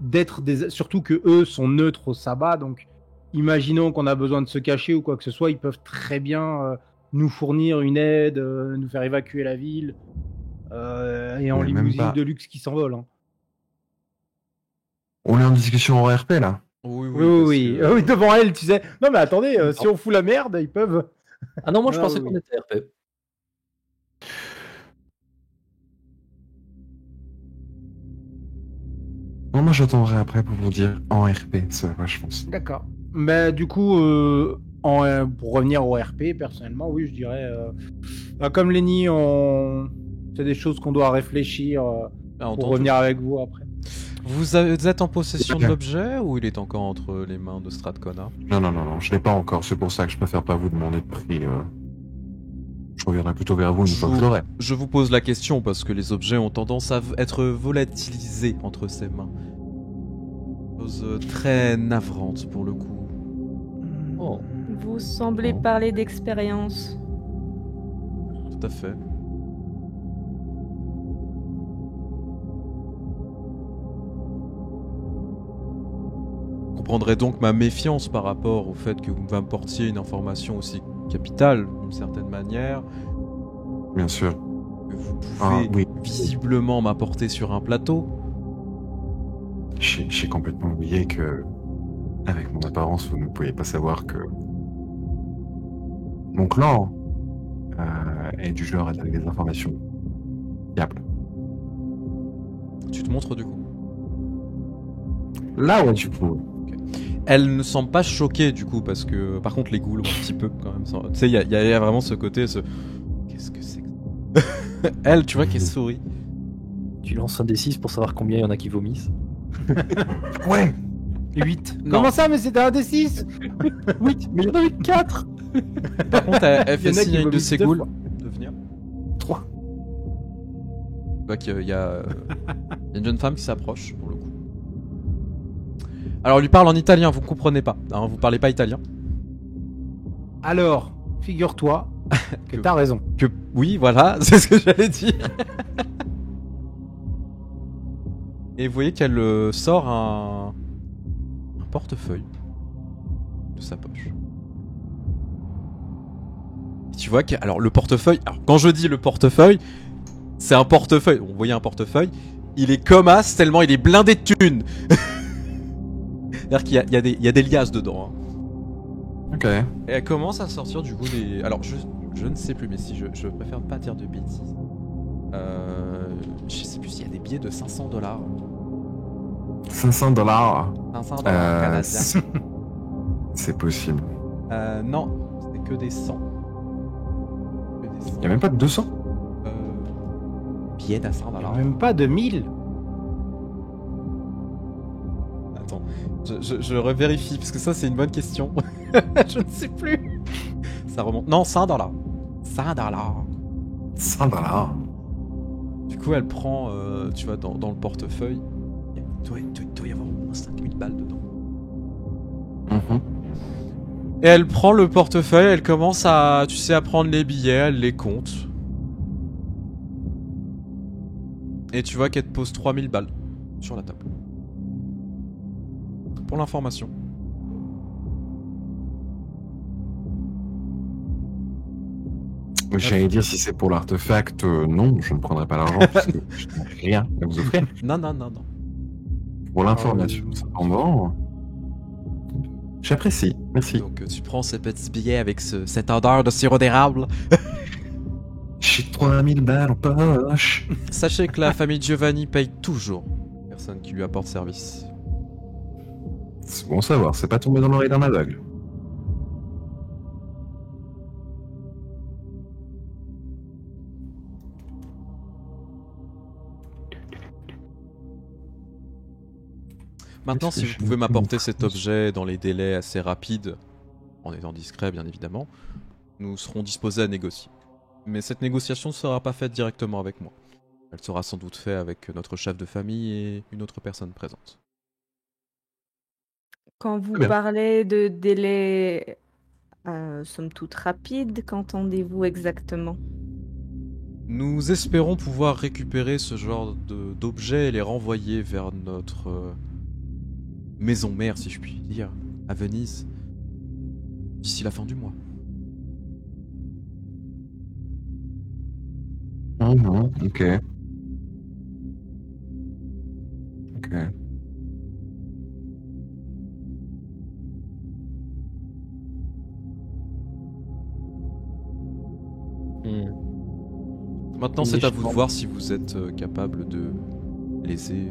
d'être des... Surtout que eux sont neutres au sabbat, donc imaginons qu'on a besoin de se cacher ou quoi que ce soit, ils peuvent très bien nous fournir une aide, nous faire évacuer la ville, et en Mais même limousine pas. de luxe qui s'envole. Hein. On est en discussion en RP là. Oui, Oui, parce que- oui, devant elle, tu sais. Non, mais attendez, si on fout la merde, ils peuvent... Ah non, moi je Ah, pensais oui. qu'on était RP. Non, moi j'attendrai après pour vous dire en RP, ça va, je pense. D'accord. Mais du coup, pour revenir au RP, personnellement, oui, je dirais, comme Lenny, on C'est des choses qu'on doit réfléchir Ah, pour entendu. revenir avec vous après. Vous êtes en possession de l'objet ou il est encore entre les mains de Stratcona? Non, je l'ai pas encore. C'est pour ça que je préfère pas vous demander de prix. Je reviendrai plutôt vers vous une fois que je l'aurai. Je vous pose la question parce que les objets ont tendance à être volatilisés entre ses mains. Chose très navrante pour le coup. Oh. Vous semblez Oh. parler d'expérience. Tout à fait. Vous comprendrez donc ma méfiance par rapport au fait que vous m'apportiez une information aussi capitale, d'une certaine manière, Bien sûr. que vous pouvez Ah, oui. visiblement m'apporter sur un plateau. J'ai complètement oublié que, avec mon apparence, vous ne pouviez pas savoir que mon clan est du genre à donner des informations fiables. Tu te montres du coup. Là, ouais, du coup. Elle ne semble pas choquée du coup parce que par contre les ghouls un petit peu quand même. Tu sais, il y a vraiment ce côté, qu'est-ce que c'est que... Elle, tu vois qu'elle sourit. Tu lances un D6 pour savoir combien il y en a qui vomissent. Ouais. 8. Non. Comment ça, mais c'était un D6? 8, mais il y en avait 4. Par contre, elle Il y en fait a signe qui à une de vomissent ses deux ghouls fois. de venir. 3. Tu vois qu'il y a une jeune femme qui s'approche pour le coup. Alors, elle lui parle en italien, vous comprenez pas. Hein, vous parlez pas italien. Alors, figure-toi que Que- t'as raison. Que oui, voilà, c'est ce que j'allais dire. Et vous voyez qu'elle sort un portefeuille de sa poche. Et tu vois que alors le portefeuille, alors quand je dis le portefeuille, c'est un portefeuille. Vous voyez un portefeuille, il est comme as tellement il est blindé de thunes. C'est-à-dire qu'il y a des liasses dedans. Hein. Ok. Et elle commence à sortir du coup des. Alors je ne sais plus, mais si je préfère pas dire de bêtises. Je sais plus s'il y a des billets de 500 $. $500. 500 $ canadiens. C'est possible. Non, c'est que des 100. Que des 100. Il y a même pas de 200. Billets à 100 $. Même pas de 1000. Attends, je revérifie parce que ça c'est une bonne question. Je ne sais plus. Ça remonte. Non, 100 $. 100 $. $100. Du coup, elle prend, tu vois, dans le portefeuille, il doit y avoir au moins 5000 balles dedans. Mhm. Et elle prend le portefeuille, elle commence à, tu sais, à prendre les billets, elle les compte. Et tu vois qu'elle te pose 3000 balles sur la table. Pour l'information. J'allais dire si c'est pour l'artefact, non, je ne prendrai pas l'argent parce que je n'ai rien à vous offrir. Non. Pour l'information, cependant, j'apprécie. Merci. Donc tu prends ces petits billets avec cette odeur de sirop d'érable. J'ai 3000 balles en poche. Sachez que la famille Giovanni paye toujours les personnes qui lui apportent service. C'est bon à savoir, c'est pas tombé dans l'oreille d'un aveugle. Maintenant, Est-ce si que vous j'ai pouvez une m'apporter cet conférence objet dans les délais assez rapides, en étant discret bien évidemment, nous serons disposés à négocier. Mais cette négociation ne sera pas faite directement avec moi. Elle sera sans doute faite avec notre chef de famille et une autre personne présente. Quand vous Très bien. parlez de délai, somme toute rapide, qu'entendez-vous exactement? Nous espérons pouvoir récupérer ce genre d'objets et les renvoyer vers notre maison mère, si je puis dire, à Venise, d'ici la fin du mois. Mhm, ok. Ok. Maintenant, Une c'est à vous de échéance. voir si vous êtes capable de léser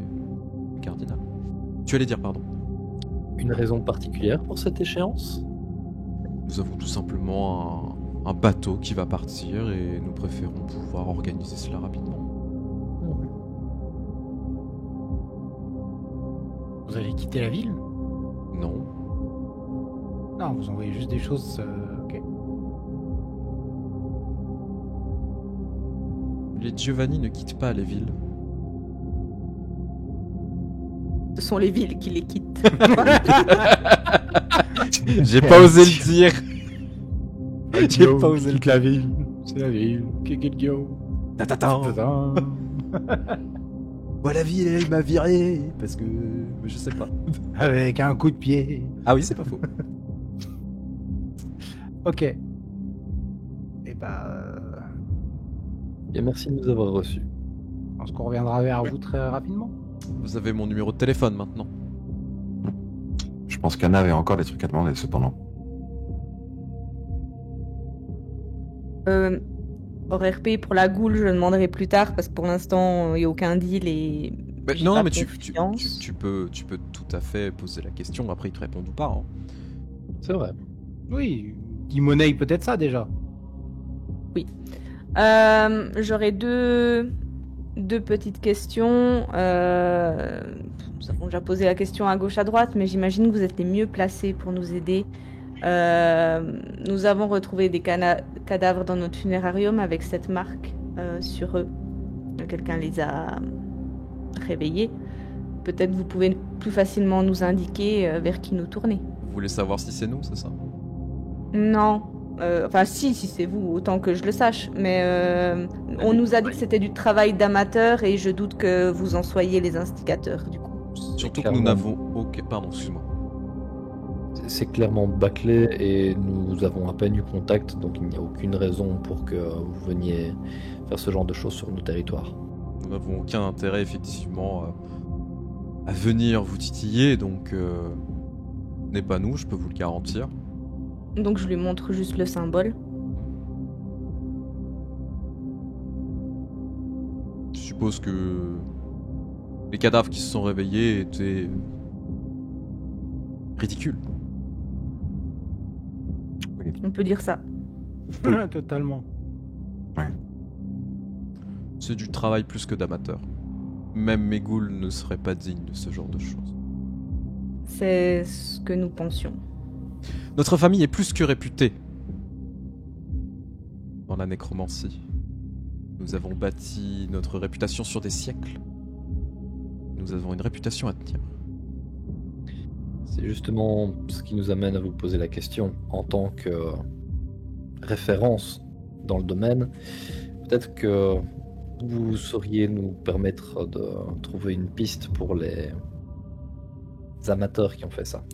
le cardinal. Tu allais dire pardon. Une raison particulière pour cette échéance? Nous avons tout simplement un bateau qui va partir et nous préférons pouvoir organiser cela rapidement. Vous allez quitter la ville? Non. Non, vous envoyez juste des choses. Ok. Les Giovanni ne quittent pas les villes. Ce sont les villes qui les quittent. J'ai pas osé le dire. J'ai pas osé le quitte la ville. C'est la ville. Kick it go. Tatatin. Ouais, la ville, elle m'a viré. Parce que. Je sais pas. Avec un coup de pied. Ah oui, c'est pas faux. Ok. Et bah. Et merci de nous avoir reçus. Je pense qu'on reviendra vers vous très rapidement. Vous avez mon numéro de téléphone maintenant. Je pense qu'Anna avait encore des trucs à demander cependant. Horaire payé pour la goule, je le demanderai plus tard parce que pour l'instant, il n'y a aucun deal et. Mais j'ai non, pas mais tu confiance. peux tout à fait poser la question. Après, ils te répondent ou pas. Hein. C'est vrai. Oui. Qui monnaie peut-être ça déjà. J'aurais deux petites questions. Nous avons déjà posé la question à gauche à droite, mais j'imagine que vous êtes les mieux placés pour nous aider. Nous avons retrouvé des cadavres dans notre funérarium avec cette marque sur eux. Quelqu'un les a réveillés. Peut-être vous pouvez plus facilement nous indiquer vers qui nous tourner. Vous voulez savoir si c'est nous, c'est ça? Non. Enfin, si c'est vous, autant que je le sache. Mais on nous a dit que c'était du travail d'amateur et je doute que vous en soyez les instigateurs, du coup. Surtout que clairement- nous n'avons aucun... Pardon, excuse-moi. C'est clairement bâclé et nous avons à peine eu contact, donc il n'y a aucune raison pour que vous veniez faire ce genre de choses sur nos territoires. Nous n'avons aucun intérêt, effectivement, à venir vous titiller, donc... ce n'est pas nous, je peux vous le garantir. Donc je lui montre juste le symbole. Je suppose que... les cadavres qui se sont réveillés étaient... ridicules. On peut dire ça. Totalement. C'est du travail plus que d'amateur. Même mes ghouls ne seraient pas dignes de ce genre de choses. C'est ce que nous pensions. Notre famille est plus que réputée dans la nécromancie. Nous avons bâti notre réputation sur des siècles. Nous avons une réputation à tenir. C'est justement ce qui nous amène à vous poser la question. En tant que référence dans le domaine, peut-être que vous sauriez nous permettre de trouver une piste pour les amateurs qui ont fait ça.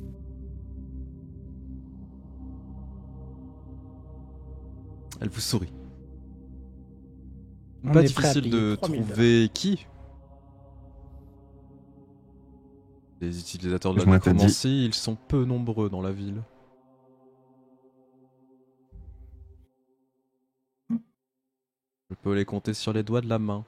Elle vous sourit. On Pas est prêt à difficile payer de 3000 trouver qui. Les utilisateurs de la Excuse-moi, t'as dit- nécromancie, ils sont peu nombreux dans la ville. Je peux les compter sur les doigts de la main.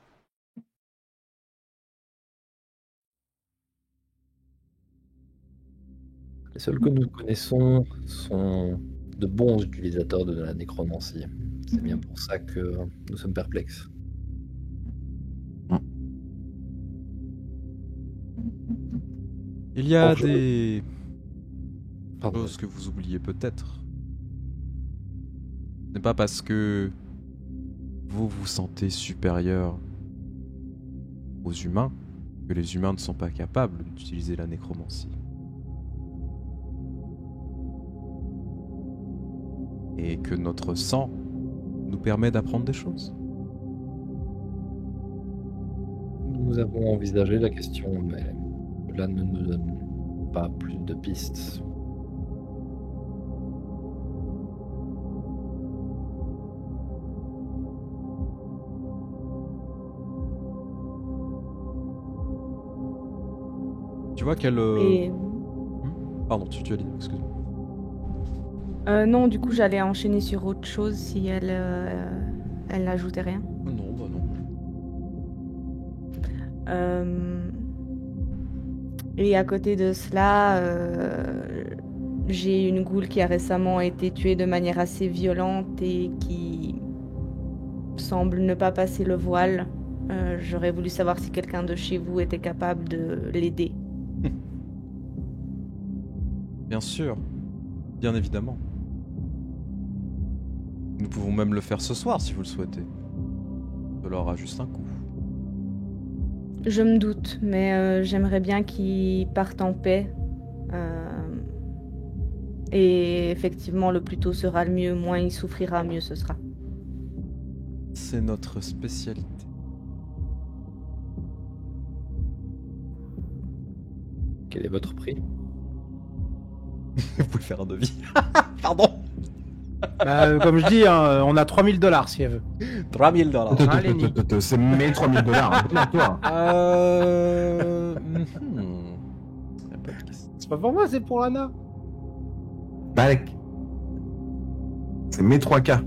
Les seuls que nous connaissons sont de bons utilisateurs de la nécromancie. C'est bien pour ça que nous sommes perplexes. Il y a Bonjour. des Pardon. choses que vous oubliez peut-être. Ce n'est pas parce que vous vous sentez supérieur aux humains que les humains ne sont pas capables d'utiliser la nécromancie. Et que notre sang nous permet d'apprendre des choses. Nous avons envisagé la question, mais cela ne nous donne pas plus de pistes. Tu vois qu'elle... Et Pardon, tu as dit, excuse-moi. non, du coup, j'allais enchaîner sur autre chose si elle n'ajoutait rien. Non, bah non. Et à côté de cela, J'ai une goule qui a récemment été tuée de manière assez violente et qui semble ne pas passer le voile. J'aurais voulu savoir si quelqu'un de chez vous était capable de l'aider. Bien sûr, bien évidemment. Nous pouvons même le faire ce soir si vous le souhaitez. Cela aura juste un coup. Je me doute, mais j'aimerais bien qu'il parte en paix. Et effectivement, le plus tôt sera le mieux, moins il souffrira, mieux ce sera. C'est notre spécialité. Quel est votre prix? Vous pouvez faire un devis. Pardon. Comme je dis, hein, on a $3000 si elle veut. 3000 dollars. Allez, Nick. C'est mes $3000, hein, toi. C'est pas pour moi, c'est pour Anna. Balek. C'est mes 3K.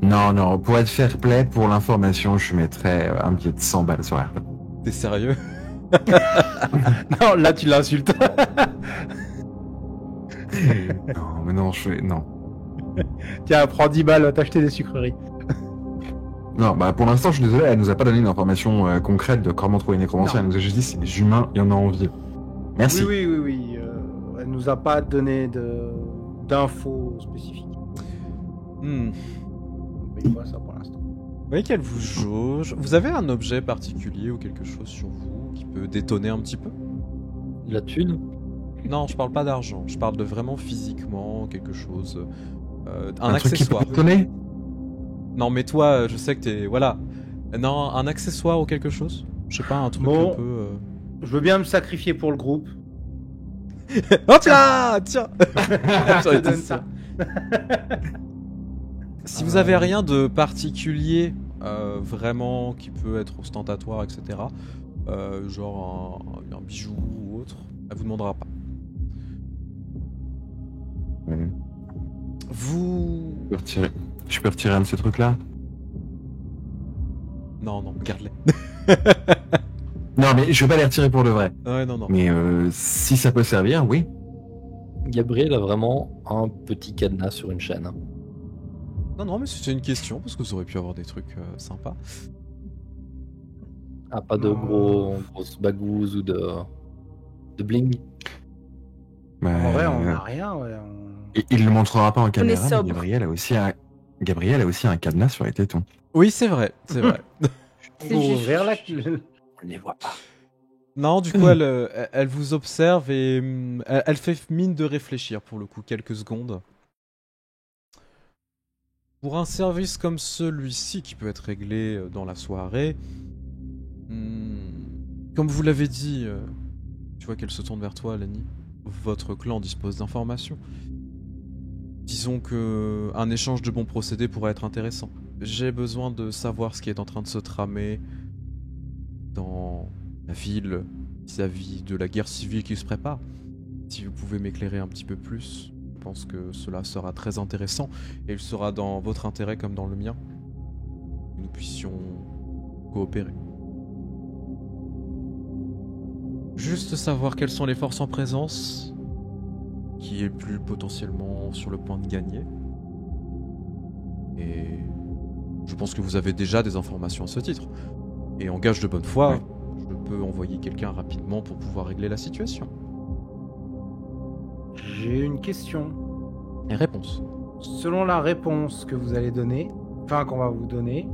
Non, pour être fair play, pour l'information, je mettrais un billet de 100 balles sur la table. T'es sérieux? Non, là tu l'insultes. Non, mais non, non. Tiens, prends 10 balles, va t'acheter des sucreries. Non, bah pour l'instant, je suis désolé, elle nous a pas donné une information concrète de comment trouver une nécromancie. Non. Elle nous a juste dit c'est des humains, il y en a en ville. Merci. Oui. Elle nous a pas donné d'infos spécifiques. Hmm. On paye pas ça pour l'instant. Vous voyez qu'elle vous jauge. Vous avez un objet particulier ou quelque chose sur vous qui peut détonner un petit peu? La thune? Non, je parle pas d'argent. Je parle de vraiment physiquement quelque chose. Un truc qui peut accessoire. détonner. Non, mais toi, je sais que t'es... Voilà. Non, un accessoire ou quelque chose? Je sais pas, un truc Bon. un peu... Je veux bien me sacrifier pour le groupe. Hop là! Tiens! Je te donne ça. Si vous avez rien de particulier, vraiment, qui peut être ostentatoire, etc., genre un bijou ou autre, elle vous demandera pas. Ouais. Vous... Je peux retirer un de ces trucs-là? Non, garde-les. Non, mais je vais pas les retirer pour de vrai. Ouais, non. Mais si ça peut servir, oui. Gabriel a vraiment un petit cadenas sur une chaîne. Non, mais c'était une question, parce que vous auriez pu avoir des trucs sympas. Ah, pas de grosses bagouses ou de bling. Bah, En vrai, on a rien. Ouais. Il le montrera pas en est caméra, mais sobre. Gabriel a aussi un cadenas sur les tétons. Oui, c'est vrai. C'est Pour juste- ouvrir la... On ne les voit pas. Non, du coup, elle vous observe et elle fait mine de réfléchir pour le coup, quelques secondes. Pour un service comme celui-ci, qui peut être réglé dans la soirée, comme vous l'avez dit, tu vois qu'elle se tourne vers toi, Lenny, votre clan dispose d'informations. Disons que un échange de bons procédés pourrait être intéressant. J'ai besoin de savoir ce qui est en train de se tramer dans la ville vis-à-vis de la guerre civile qui se prépare. Si vous pouvez m'éclairer un petit peu plus, je pense que cela sera très intéressant et il sera dans votre intérêt comme dans le mien que nous puissions coopérer. Juste savoir quelles sont les forces en présence, qui est plus potentiellement sur le point de gagner. Et je pense que vous avez déjà des informations à ce titre. Et en gage de bonne foi, Ouais. je peux envoyer quelqu'un rapidement pour pouvoir régler la situation. J'ai une question. Et réponse. Selon la réponse que vous allez donner, enfin qu'on va vous donner,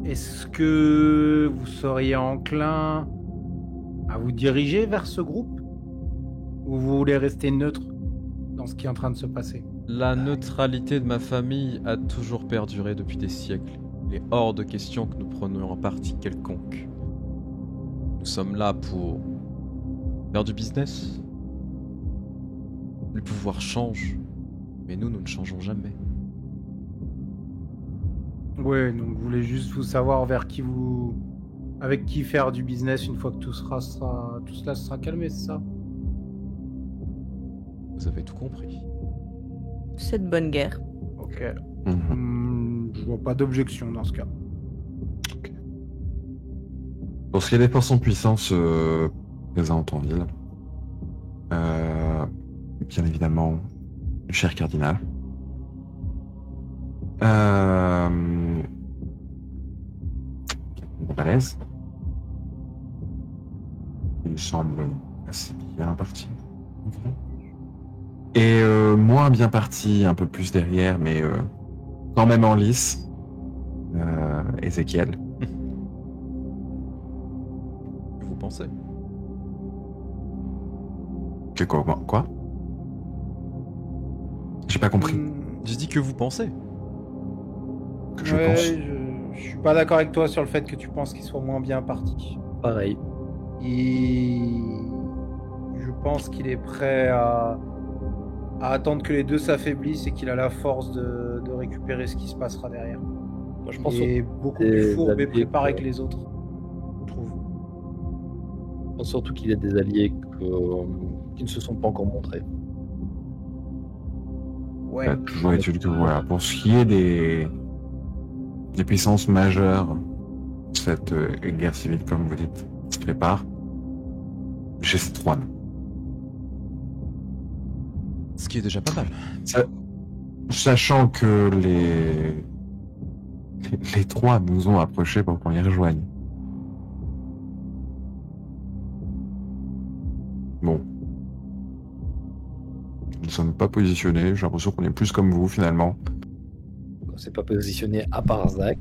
est-ce que vous seriez enclin à vous diriger vers ce groupe? Ou vous voulez rester neutre dans ce qui est en train de se passer? La neutralité de ma famille a toujours perduré depuis des siècles. Il est hors de question que nous prenions un parti quelconque. Nous sommes là pour faire du business. Le pouvoir change, mais nous ne changeons jamais. Ouais, donc vous voulez juste vous savoir avec qui faire du business une fois que tout cela sera calmé, c'est ça? Vous avez tout compris. C'est de bonne guerre. Ok. Mhm. Je vois pas d'objection dans ce cas. Pour ce qui est des forces en puissance présentes en ville, bien évidemment, le cher cardinal. Balèze. Il me semble assez bien parti. Et moins bien parti, un peu plus derrière, mais quand même en lice. Ézéchiel. Que vous pensez? Que quoi? J'ai pas compris. J'ai dit que vous pensez. Que je Ouais, pense. je suis pas d'accord avec toi sur le fait que tu penses qu'il soit moins bien parti. Pareil. Je pense qu'il est prêt à attendre que les deux s'affaiblissent et qu'il a la force de récupérer ce qui se passera derrière. Moi, je pense Il est beaucoup plus fourbe et préparé que les autres, je trouve. surtout qu'il y a des alliés qui ne se sont pas encore montrés. Ouais. Toujours est-il que voilà, pour ce qui est des puissances majeures, cette guerre civile, comme vous dites, se prépare. J'ai ces 3 noms. Ce qui est déjà pas mal. Sachant que les 3 nous ont approchés pour qu'on y rejoigne. Bon. Nous ne sommes pas positionnés. J'ai l'impression qu'on est plus comme vous, finalement. On s'est pas positionné à part Zach.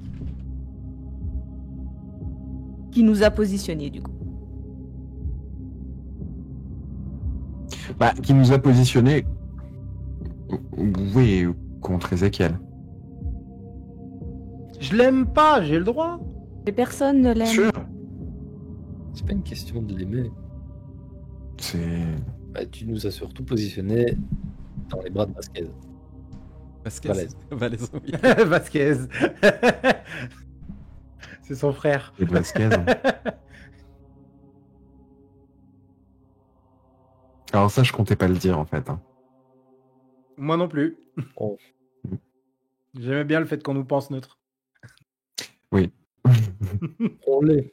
Qui nous a positionnés du coup. Bah, qui nous a positionnés... Oui, contre Ézéchiel. Je l'aime pas, j'ai le droit. Et personne ne l'aime. Sûr. C'est pas une question de l'aimer. C'est... Bah, tu nous as surtout positionné dans les bras de Vasquez. Vasquez. Valèze. Valèze, oui. Vasquez. C'est son frère. Et de Vasquez. Alors ça, je comptais pas le dire, en fait. Hein. Moi non plus. Oh. J'aimais bien le fait qu'on nous pense neutre. Oui. On l'est.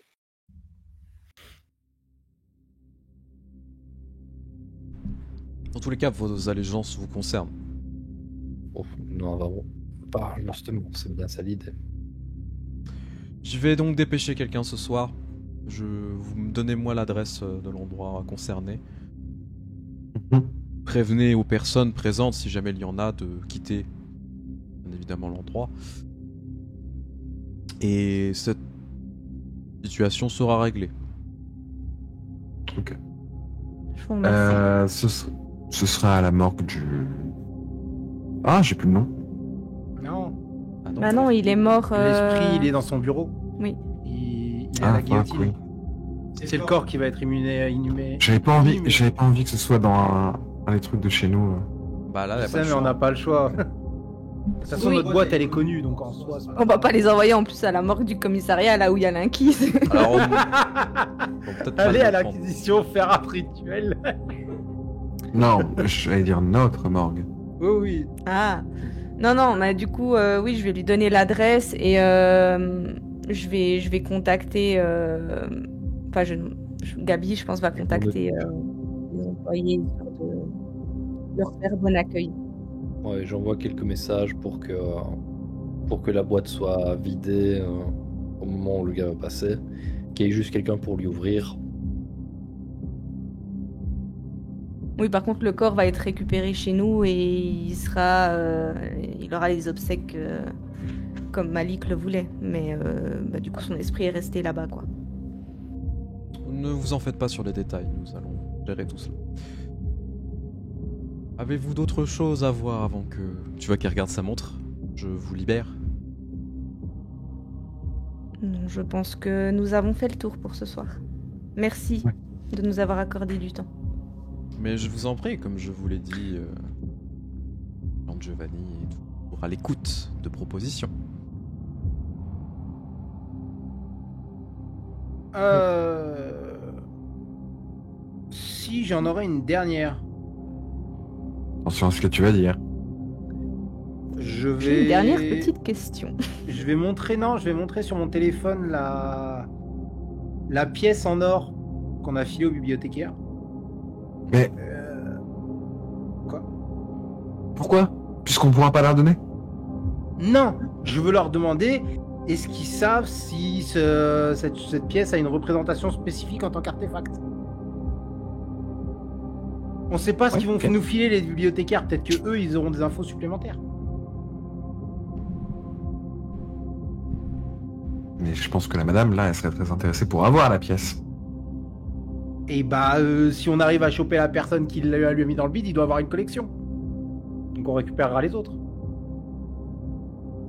Dans tous les cas, vos allégeances vous concernent. Oh, non, vraiment. Pas justement, c'est bien ça l'idée. Je vais donc dépêcher quelqu'un ce soir. Donnez-moi l'adresse de l'endroit concerné. Prévenez aux personnes présentes, si jamais il y en a, de quitter bien évidemment l'endroit. Et cette situation sera réglée. Ok. Je vous remercie. Ce sera à la morgue du... Ah, j'ai plus le nom. Non. Ah Bah non, il est mort. L'esprit, il est dans son bureau. Oui. Il est à la guillotine. oui. C'est le corps qui va être inhumé. J'avais pas envie mais- que ce soit dans un des trucs de chez nous. Bah là, y a Je pas sais, le mais on choix. n'a pas le choix. De toute façon, Oui. notre boîte, elle est connue, donc en soi... On va pas les envoyer en plus à la morgue du commissariat, là où il y a l'inquise. Alors, bon, peut-être pas Allez le à prendre. l'acquisition, faire un rituel. Non, j'allais dire notre morgue. Oui, oui. Ah. Non, mais du coup, oui, je vais lui donner l'adresse et je vais contacter. Enfin, Gabi, je pense, va contacter les employés histoire de leur faire bon accueil. Ouais, j'envoie quelques messages pour que la boîte soit vidée au moment où le gars va passer, qu'il y ait juste quelqu'un pour lui ouvrir. Oui, par contre, le corps va être récupéré chez nous et il aura les obsèques comme Malik le voulait. Mais du coup, son esprit est resté là-bas, quoi. Ne vous en faites pas sur les détails, nous allons gérer tout cela. Avez-vous d'autres choses à voir avant que... Tu vois qu'il regarde sa montre. Je vous libère. Non, je pense que nous avons fait le tour pour ce soir. Merci Ouais. de nous avoir accordé du temps. Mais je vous en prie, comme je vous l'ai dit, Lord Giovanni est toujours à l'écoute de propositions. Si j'en aurais une dernière, Attention à ce que tu vas dire. je J'ai vais. une dernière petite question. Je vais montrer sur mon téléphone la pièce en or qu'on a filée au bibliothécaire. Mais Quoi? pourquoi? Puisqu'on ne pourra pas la redonner? Non, je veux leur demander, est-ce qu'ils savent si cette pièce a une représentation spécifique en tant qu'artefact? On sait pas ce qu'ils vont ok. nous filer les bibliothécaires, peut-être que eux ils auront des infos supplémentaires. Mais je pense que la madame, là, elle serait très intéressée pour avoir la pièce. Et bah, si on arrive à choper la personne qui lui a mis dans le bide, il doit avoir une collection. Donc on récupérera les autres.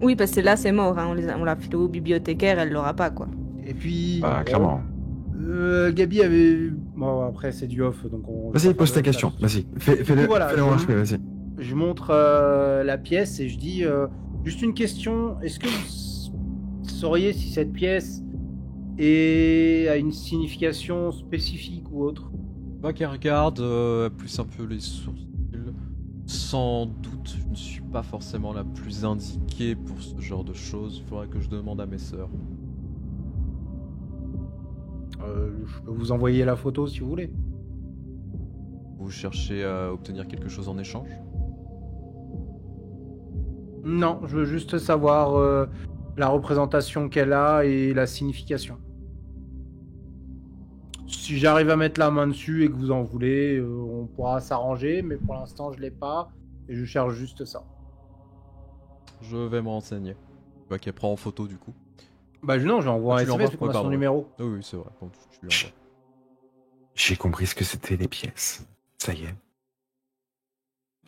Oui, parce que là, c'est mort. Hein. On l'a filé au bibliothécaire, elle l'aura pas, quoi. Et puis... Bah, clairement. Gabi avait... Bon, après c'est du off, donc on... Vas-y, pose ta question. Vas-y, fais-le Voilà, fais-le remarquer, vas-y. Je montre la pièce et je dis... juste une question, est-ce que vous sauriez si cette pièce a une signification spécifique ou autre? Bah, qui regarde plus un peu les sourcils. Sans doute, je ne suis pas forcément la plus indiquée pour ce genre de choses. Il faudrait que je demande à mes sœurs. Je peux vous envoyer la photo si vous voulez. Vous cherchez à obtenir quelque chose en échange? Non, je veux juste savoir la représentation qu'elle a et la signification. Si j'arrive à mettre la main dessus et que vous en voulez, on pourra s'arranger, mais pour l'instant je l'ai pas et je cherche juste ça. Je vais me renseigner. Bah, qu'elle prend en photo du coup. Bah non, je lui envoie un Tu lui SMS envoies? vu qu'on Ouais, a son pardon. numéro. Ah oui, c'est vrai. Bon, tu lui envoies. J'ai compris ce que c'était les pièces. Ça y est.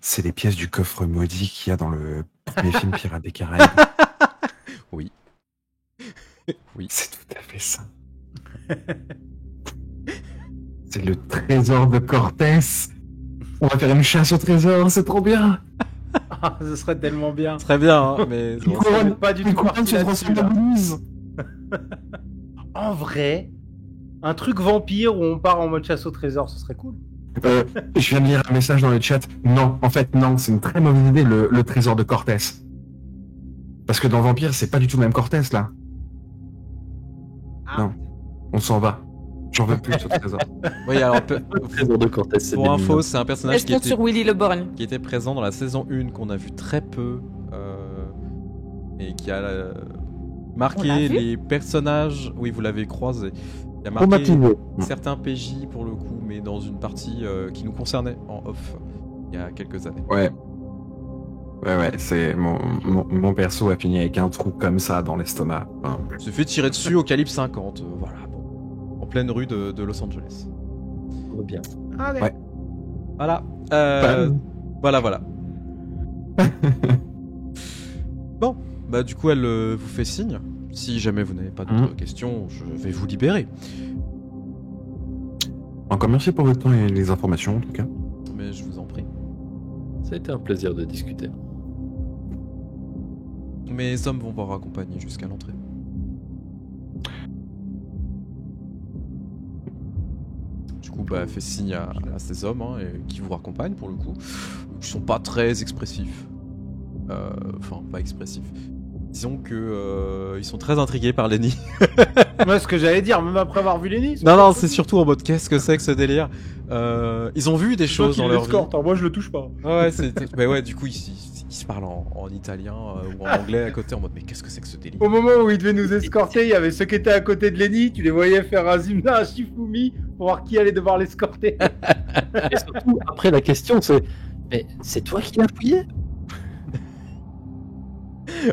C'est les pièces du coffre maudit qu'il y a dans le premier film Pirates des Caraïbes. Oui. Oui. C'est tout à fait ça. C'est le trésor de Cortés. On va faire une chasse au trésor, c'est trop bien. Ah, ce serait tellement bien. Très bien, hein, mais Une bon, couronne, pas du une tout couronne parti se là-dessus, transforme en là. blouse. En vrai, un truc vampire où on part en mode chasse au trésor, ce serait cool. Je viens de lire un message dans le chat. Non, en fait, non, c'est une très mauvaise idée, le trésor de Cortés. Parce que dans Vampire, c'est pas du tout le même Cortés, là. Ah. Non, on s'en va. J'en veux plus, ce trésor. oui, alors, Le trésor de Cortés, c'est pour des info, mignons. c'est un personnage Restons sur Willy le Borgne. qui était présent dans la saison 1 qu'on a vu très peu et qui a On marqué l'a vu les personnages. Oui, vous l'avez croisé. Il a marqué Traumatisé. certains PJ pour le coup, mais dans une partie qui nous concernait en off il y a quelques années. Ouais. Ouais, c'est mon perso a fini avec un trou comme ça dans l'estomac. Enfin, Il s'est fait tirer dessus au calibre 50, voilà, bon, en pleine rue de Los Angeles. Tout va bien. Allez. Ouais. Voilà. Bam. Voilà. Bon, bah du coup elle vous fait signe. Si jamais vous n'avez pas d'autres questions, je vais vous libérer. Encore merci pour votre temps et les informations, en tout cas. Mais je vous en prie. Ça a été un plaisir de discuter. Mes hommes vont vous raccompagner jusqu'à l'entrée. Du coup, bah, elle fait signe à ses hommes hein, et qui vous raccompagnent pour le coup. Ils sont pas très expressifs. Enfin, pas expressifs. Disons que ils sont très intrigués par Lenny. Moi, ce que j'allais dire, même après avoir vu Lenny. Non, c'est surtout en mode qu'est-ce que c'est que ce délire. Ils ont vu des choses dans leur vie. Moi je le touche pas. Ouais, bah ouais, du coup, ils se parlent en italien ou en anglais à côté en mode mais qu'est-ce que c'est que ce délire? Au moment où il devait nous escorter, il y avait ceux qui étaient à côté de Lenny, tu les voyais faire un Zimna, un Shifumi pour voir qui allait devoir l'escorter. Et surtout, après, la question, c'est... Mais c'est toi qui l'as fouillé?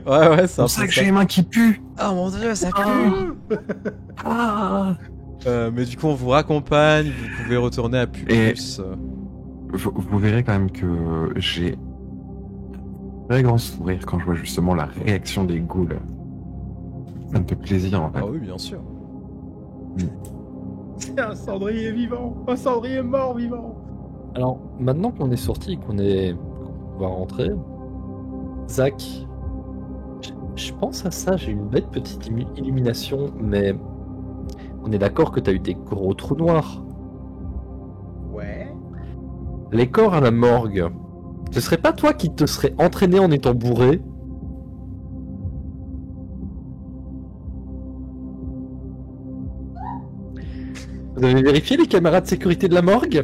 Ouais, c'est un C'est pour ça peu que ça. j'ai les mains qui puent. Oh mon dieu, ça pue! Mais du coup, on vous raccompagne, vous pouvez retourner à Publius. Vous verrez quand même que j'ai un très grand sourire quand je vois justement la réaction des ghouls. Ça me fait plaisir en fait. Ah oui, bien sûr. C'est un cendrier vivant, un cendrier mort vivant. Alors, maintenant qu'on est sorti et qu'on va rentrer, Zach, je pense à ça, j'ai une bête petite illumination, mais on est d'accord que t'as eu des gros trous noirs. Ouais. Les corps à la morgue, ce serait pas toi qui te serais entraîné en étant bourré? Vous avez vérifié les caméras de sécurité de la morgue?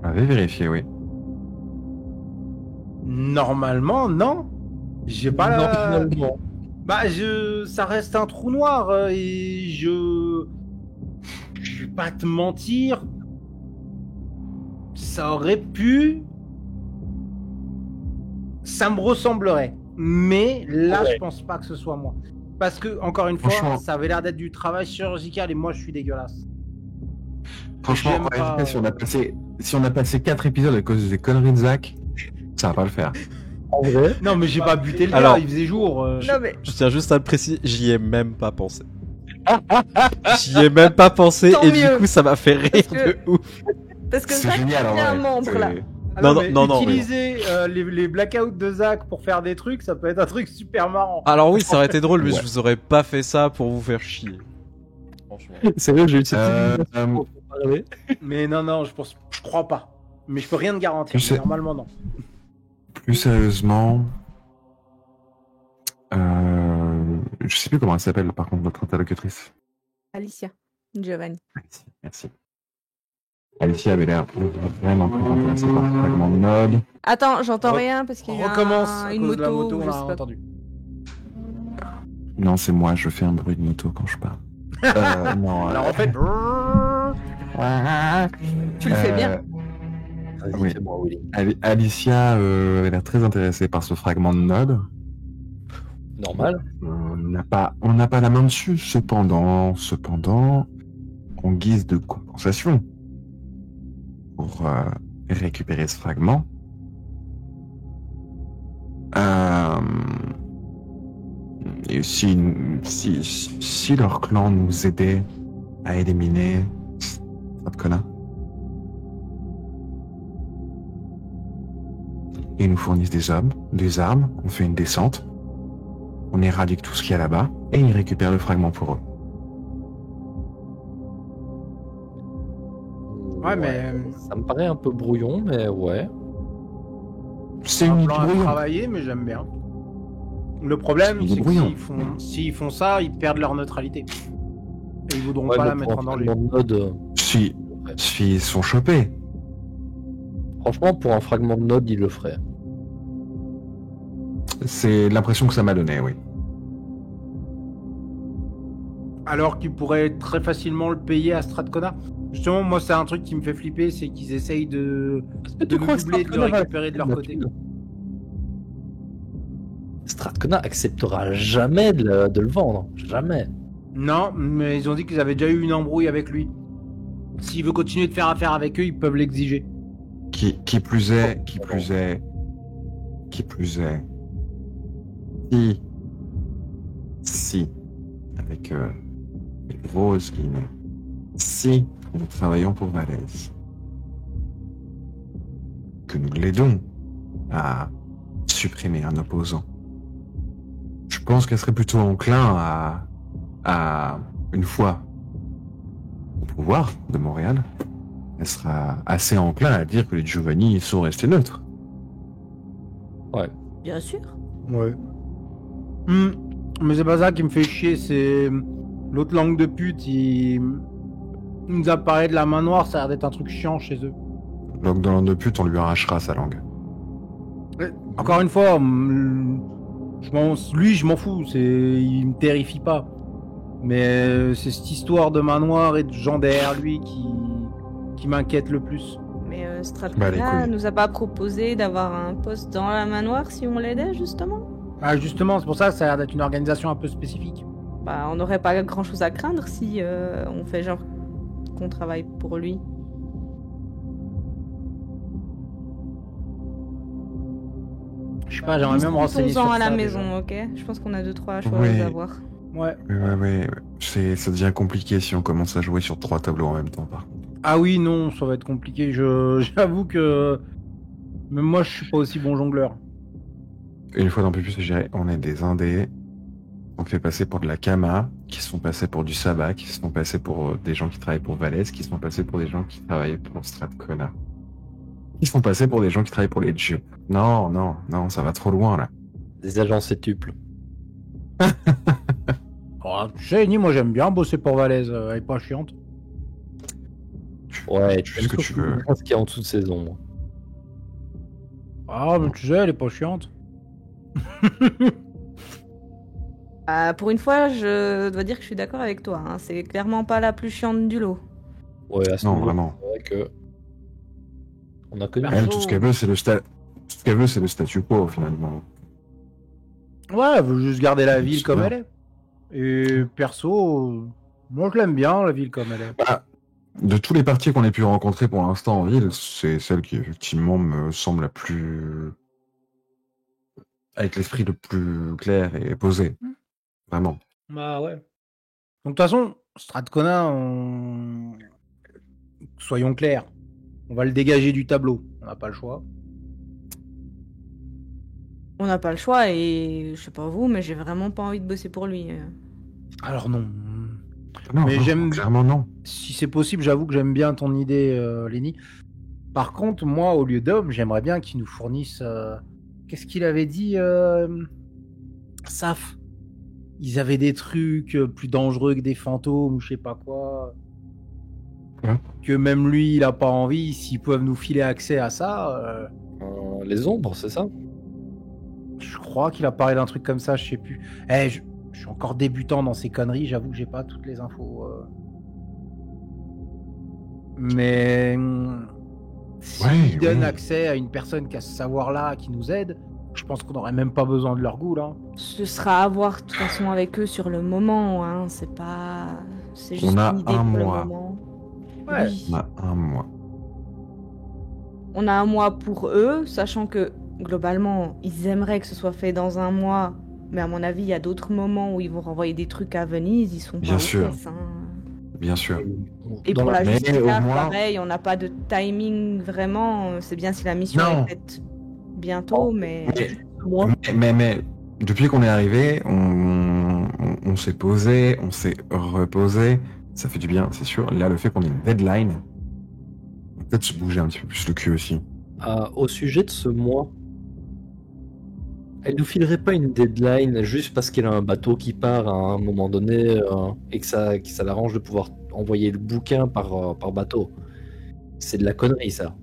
On avait vérifié, oui. Normalement, non. J'ai pas la... Normalement. Bah, ça reste un trou noir et je vais pas te mentir. Ça aurait pu. Ça me ressemblerait. Mais là, Ouais. je pense pas que ce soit moi. Parce que, encore une fois, Franchement. ça avait l'air d'être du travail chirurgical et moi, je suis dégueulasse. Franchement, J'aime en pas, réalité, si on a passé 4 épisodes à cause des conneries de Zach, ça va pas le faire. En vrai, Non, mais j'ai pas buté le Alors- gars, il faisait jour. Non, mais Je tiens juste à le préciser, j'y ai même pas pensé. J'y ai même pas pensé Tant et mieux. du coup ça m'a fait rire Parce que- de ouf. parce que C'est Zach, génial, en il y a un vrai. membre là. C'est- Ah Non, mais non, non, utiliser les blackouts de Zach pour faire des trucs, ça peut être un truc super marrant. Alors oui, ça aurait été drôle, mais Ouais. je vous aurais pas fait ça pour vous faire chier. Franchement. c'est vrai, j'ai eu cette Euh, civilisation pour parler. Mais non, je crois pas. Mais je peux rien te garantir. Je sais. Mais normalement, non. Plus sérieusement, je sais plus comment elle s'appelle par contre votre interlocutrice. Alicia, Giovanni. Merci. Alicia avait l'air vraiment très intéressée par le fragment de Node. Attends, j'entends Re- rien parce qu'il y a Recommence à une cause de la moto, moto, je on sais l'a pas. entendu. Non, c'est moi, je fais un bruit de moto quand je parle. Non. Alors en fait, Tu le fais bien. Vas-y, Oui. fais-moi, Willy. Alicia avait l'air très intéressée par ce fragment de Node. Normal. On n'a pas la main dessus. Cependant, en guise de compensation pour récupérer ce fragment, et si leur clan nous aidait à éliminer Stratkona, ils nous fournissent des hommes, des armes, on fait une descente, on éradique tout ce qu'il y a là-bas, et ils récupèrent le fragment pour eux. Ouais, mais- Ça me paraît un peu brouillon, mais ouais. C'est un une plan à brouillon. travailler, mais j'aime bien. Le problème, C'est c'est que brouillon. s'ils font ça, ils perdent leur neutralité. Et ils voudront Ouais, pas mais la mettre en pour un danger. fragment de Node, S'ils sont chopés. franchement, pour un fragment de Node, il le ferait. C'est l'impression que ça m'a donné, oui. Alors qu'ils pourraient très facilement le payer à Stratkona. Justement, moi, c'est un truc qui me fait flipper, c'est qu'ils essayent de Tu crois le que doubler, de le Stratkona va récupérer de leur côté. Stratkona acceptera jamais de le vendre. Jamais. Non, mais ils ont dit qu'ils avaient déjà eu une embrouille avec lui. S'il veut continuer de faire affaire avec eux, ils peuvent l'exiger. Qui plus est, si, avec les grosses guillemets, si nous travaillons pour Valès, que nous l'aidons à supprimer un opposant, je pense qu'elle serait plutôt enclin à une fois au pouvoir de Montréal, elle sera assez enclin à dire que les Giovanni sont restés neutres. Bien sûr. Ouais. Mais c'est pas ça qui me fait chier, c'est l'autre langue de pute, il nous a parlé de la main noire, ça a l'air d'être un truc chiant chez eux. Donc dans l'an de pute, on lui arrachera sa langue. Encore une fois, je m'en fous, il me terrifie pas. Mais c'est cette histoire de main noire et de gens derrière lui qui m'inquiète le plus. Mais Bah, les Stratkona couilles. nous a pas proposé d'avoir un poste dans la main noire si on l'aidait justement. Ah justement, c'est pour ça que ça a l'air d'être une organisation un peu spécifique. Bah, on n'aurait pas grand chose à craindre si on fait genre qu'on travaille pour lui. Je sais pas, j'aimerais bien me renseigner sur Discutons-en ça. à la déjà. maison, ok? Je pense qu'on a 2-3 choses Oui. à voir. Ouais. Ouais. Ça devient compliqué si on commence à jouer sur 3 tableaux en même temps, par contre. Ah oui, non, ça va être compliqué. J'avoue que même moi, je suis pas aussi bon jongleur. Une fois dans Pupus, je dirais, on est des indés. On fait passer pour de la Kama, qui se font passer pour du Sabbat, qui se font passer pour des gens qui travaillent pour Valès, qui se font passer pour des gens qui travaillent pour Stratkona. Ils se font passer pour des gens qui travaillent pour les dieux. Non, ça va trop loin là. Des agents septuples. Oh, Oh, tu sais, Lenny, moi j'aime bien bosser pour Valaise, elle est pas chiante. Ouais, Tu fais ce que tu veux. Ce qu'il y a en dessous de ces ombres. Ah, mais tu sais, elle est pas chiante. Pour une fois, je dois dire que je suis d'accord avec toi. Hein. C'est clairement pas la plus chiante du lot. Ouais, à ce Non, niveau, vraiment. c'est vrai que. On a connu. Perso- Elle, tout ce qu'elle veut, c'est le statu quo, finalement. Ouais, elle veut juste garder la ville Super. comme elle est. Et perso, moi je l'aime bien, la ville comme elle est. Bah, de tous les partis qu'on ait pu rencontrer pour l'instant en ville, c'est celle qui, effectivement, me semble la plus... avec l'esprit le plus clair et posé. Vraiment. Bah ouais. Donc de toute façon, Stratcona, soyons clairs, on va le dégager du tableau. On n'a pas le choix. On n'a pas le choix et je sais pas vous, mais j'ai vraiment pas envie de bosser pour lui. Alors non. Non, Mais non, j'aime- clairement non. Si c'est possible, j'avoue que j'aime bien ton idée, Lenny. Par contre, moi, au lieu d'homme, j'aimerais bien qu'il nous fournisse... Qu'est-ce qu'il avait dit, Saf? Ils avaient des trucs plus dangereux que des fantômes ou je sais pas quoi. Ouais. Que même lui, il a pas envie. S'ils peuvent nous filer accès à ça, Les ombres, c'est ça? je crois qu'il a parlé d'un truc comme ça, je sais plus. Eh, je suis encore débutant dans ces conneries, j'avoue que j'ai pas toutes les infos. Mais s'il Ouais, donne oui. accès à une personne qui a ce savoir-là, qui nous aide, je pense qu'on n'aurait même pas besoin de leur goût là. Ce sera à voir de toute façon avec eux sur le moment. Hein. C'est pas. C'est juste On a une idée un pour le mois. moment. Ouais. Oui. On a un mois. On a un mois pour eux, sachant que globalement, ils aimeraient que ce soit fait dans un mois. Mais à mon avis, il y a d'autres moments où ils vont renvoyer des trucs à Venise. Ils sont Bien pas sûr. aux caisses, hein. Bien sûr. Et Dans pour la Mais justice, au moins- pareil, on n'a pas de timing vraiment. C'est bien si la mission Non. est faite bientôt, mais Mais depuis qu'on est arrivé, on s'est posé, on s'est reposé. Ça fait du bien, c'est sûr. Là, le fait qu'on ait une deadline, on peut peut-être se bouger un petit peu plus le cul aussi. Au sujet de ce mois, elle nous filerait pas une deadline juste parce qu'elle a un bateau qui part à un moment donné et que ça l'arrange de pouvoir envoyer le bouquin par bateau. C'est de la connerie, ça.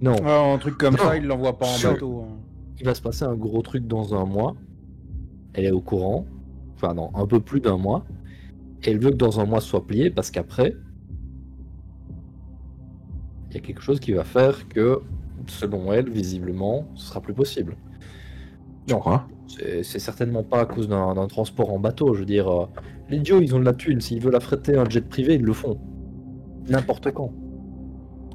Non, Un truc comme Non. ça, il l'envoie pas en Sûr. bateau. Hein. il va se passer un gros truc dans un mois. Elle est au courant. Enfin, non, un peu plus d'un mois. Et elle veut que dans un mois ce soit plié parce qu'après, il y a quelque chose qui va faire que, selon elle, visiblement, ce sera plus possible. Tu crois? C'est certainement pas à cause d'un transport en bateau. Je veux dire, les Joe, ils ont de la thune. S'ils veulent affréter un jet privé, ils le font. N'importe quand.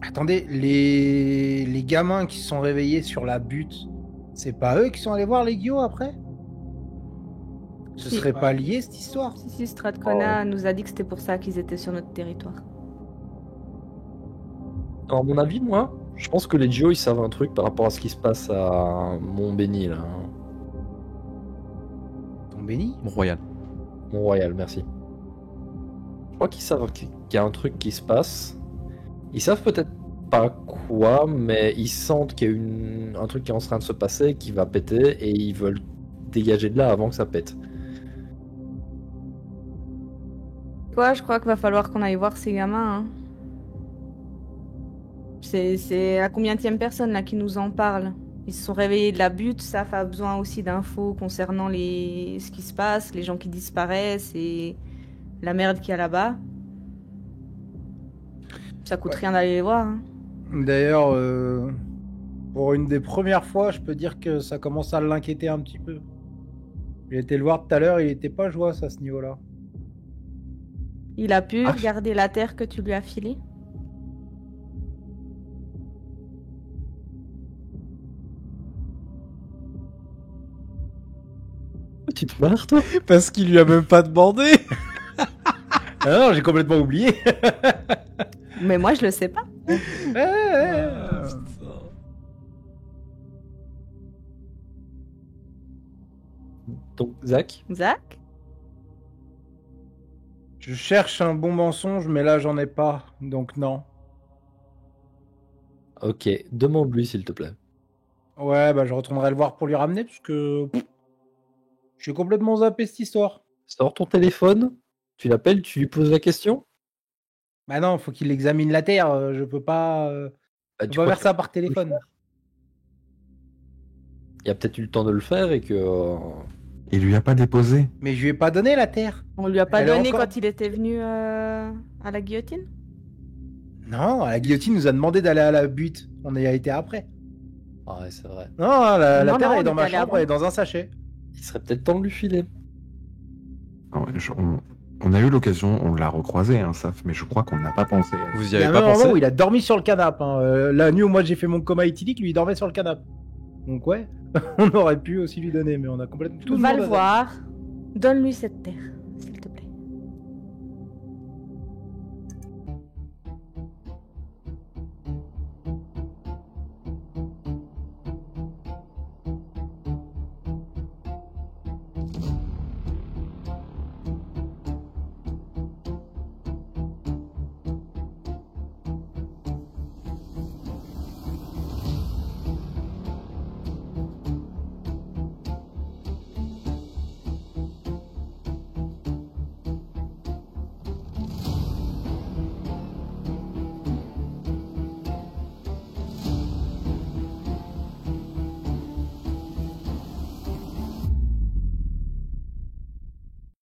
Attendez, les gamins qui se sont réveillés sur la butte, c'est pas eux qui sont allés voir les Guillots après? Ce Si. serait pas lié cette histoire? si Stratcona nous a dit que c'était pour ça qu'ils étaient sur notre territoire. À mon avis, moi, je pense que les Joe, ils savent un truc par rapport à ce qui se passe à Montbéni, là. Ton béni? Royal. Mont-Royal, merci. Je crois qu'ils savent qu'il y a un truc qui se passe. Ils savent peut-être pas quoi, mais ils sentent qu'il y a un truc qui est en train de se passer, qui va péter, et ils veulent dégager de là avant que ça pète. Quoi, je crois qu'il va falloir qu'on aille voir ces gamins. Hein. C'est la combienième personne là qui nous en parle. Ils se sont réveillés de la butte, Saf a besoin aussi d'infos concernant ce qui se passe, les gens qui disparaissent et la merde qu'il y a là-bas. Ça coûte rien d'aller les voir. Hein. D'ailleurs, pour une des premières fois, je peux dire que ça commence à l'inquiéter un petit peu. J'ai été le voir tout à l'heure, il était pas joyeux à ce niveau-là. Il a pu Ah. regarder la terre que tu lui as filée. Tu te marres, toi? Parce qu'il lui a même pas demandé. Ah non, j'ai complètement oublié. Mais moi, je le sais pas. Donc, Zach, Zach? Je cherche un bon mensonge, mais là, j'en ai pas, donc non. ok, demande-lui s'il te plaît. Ouais, bah je retournerai le voir pour lui ramener, parce que je suis complètement zappé cette histoire. Sors ton téléphone, tu l'appelles, tu lui poses la question. Bah non, faut qu'il examine la Terre, je peux pas, Bah, je peux tu pas crois faire ça par téléphone. Il a peut-être eu le temps de le faire et que. Il lui a pas déposé. Mais je lui ai pas donné la Terre. On lui a pas Elle est donné encore- quand il était venu à la guillotine? Non, la guillotine nous a demandé d'aller à la butte. On y a été après. Ah ouais, c'est vrai. Non, la Non, Terre non, est on dans est ma allé chambre, avant. elle est dans un sachet. Il serait peut-être temps de lui filer. Non, on a eu l'occasion, on l'a recroisé, hein, Saf, mais je crois qu'on n'a pas pensé. Vous y Il y a avez un pas moment pensé? où il a dormi sur le canapé. Hein. La nuit où moi j'ai fait mon coma éthylique, lui il dormait sur le canapé. Donc ouais, on aurait pu aussi lui donner, mais on a complètement tout Va monde le a- voir. Donne-lui cette terre.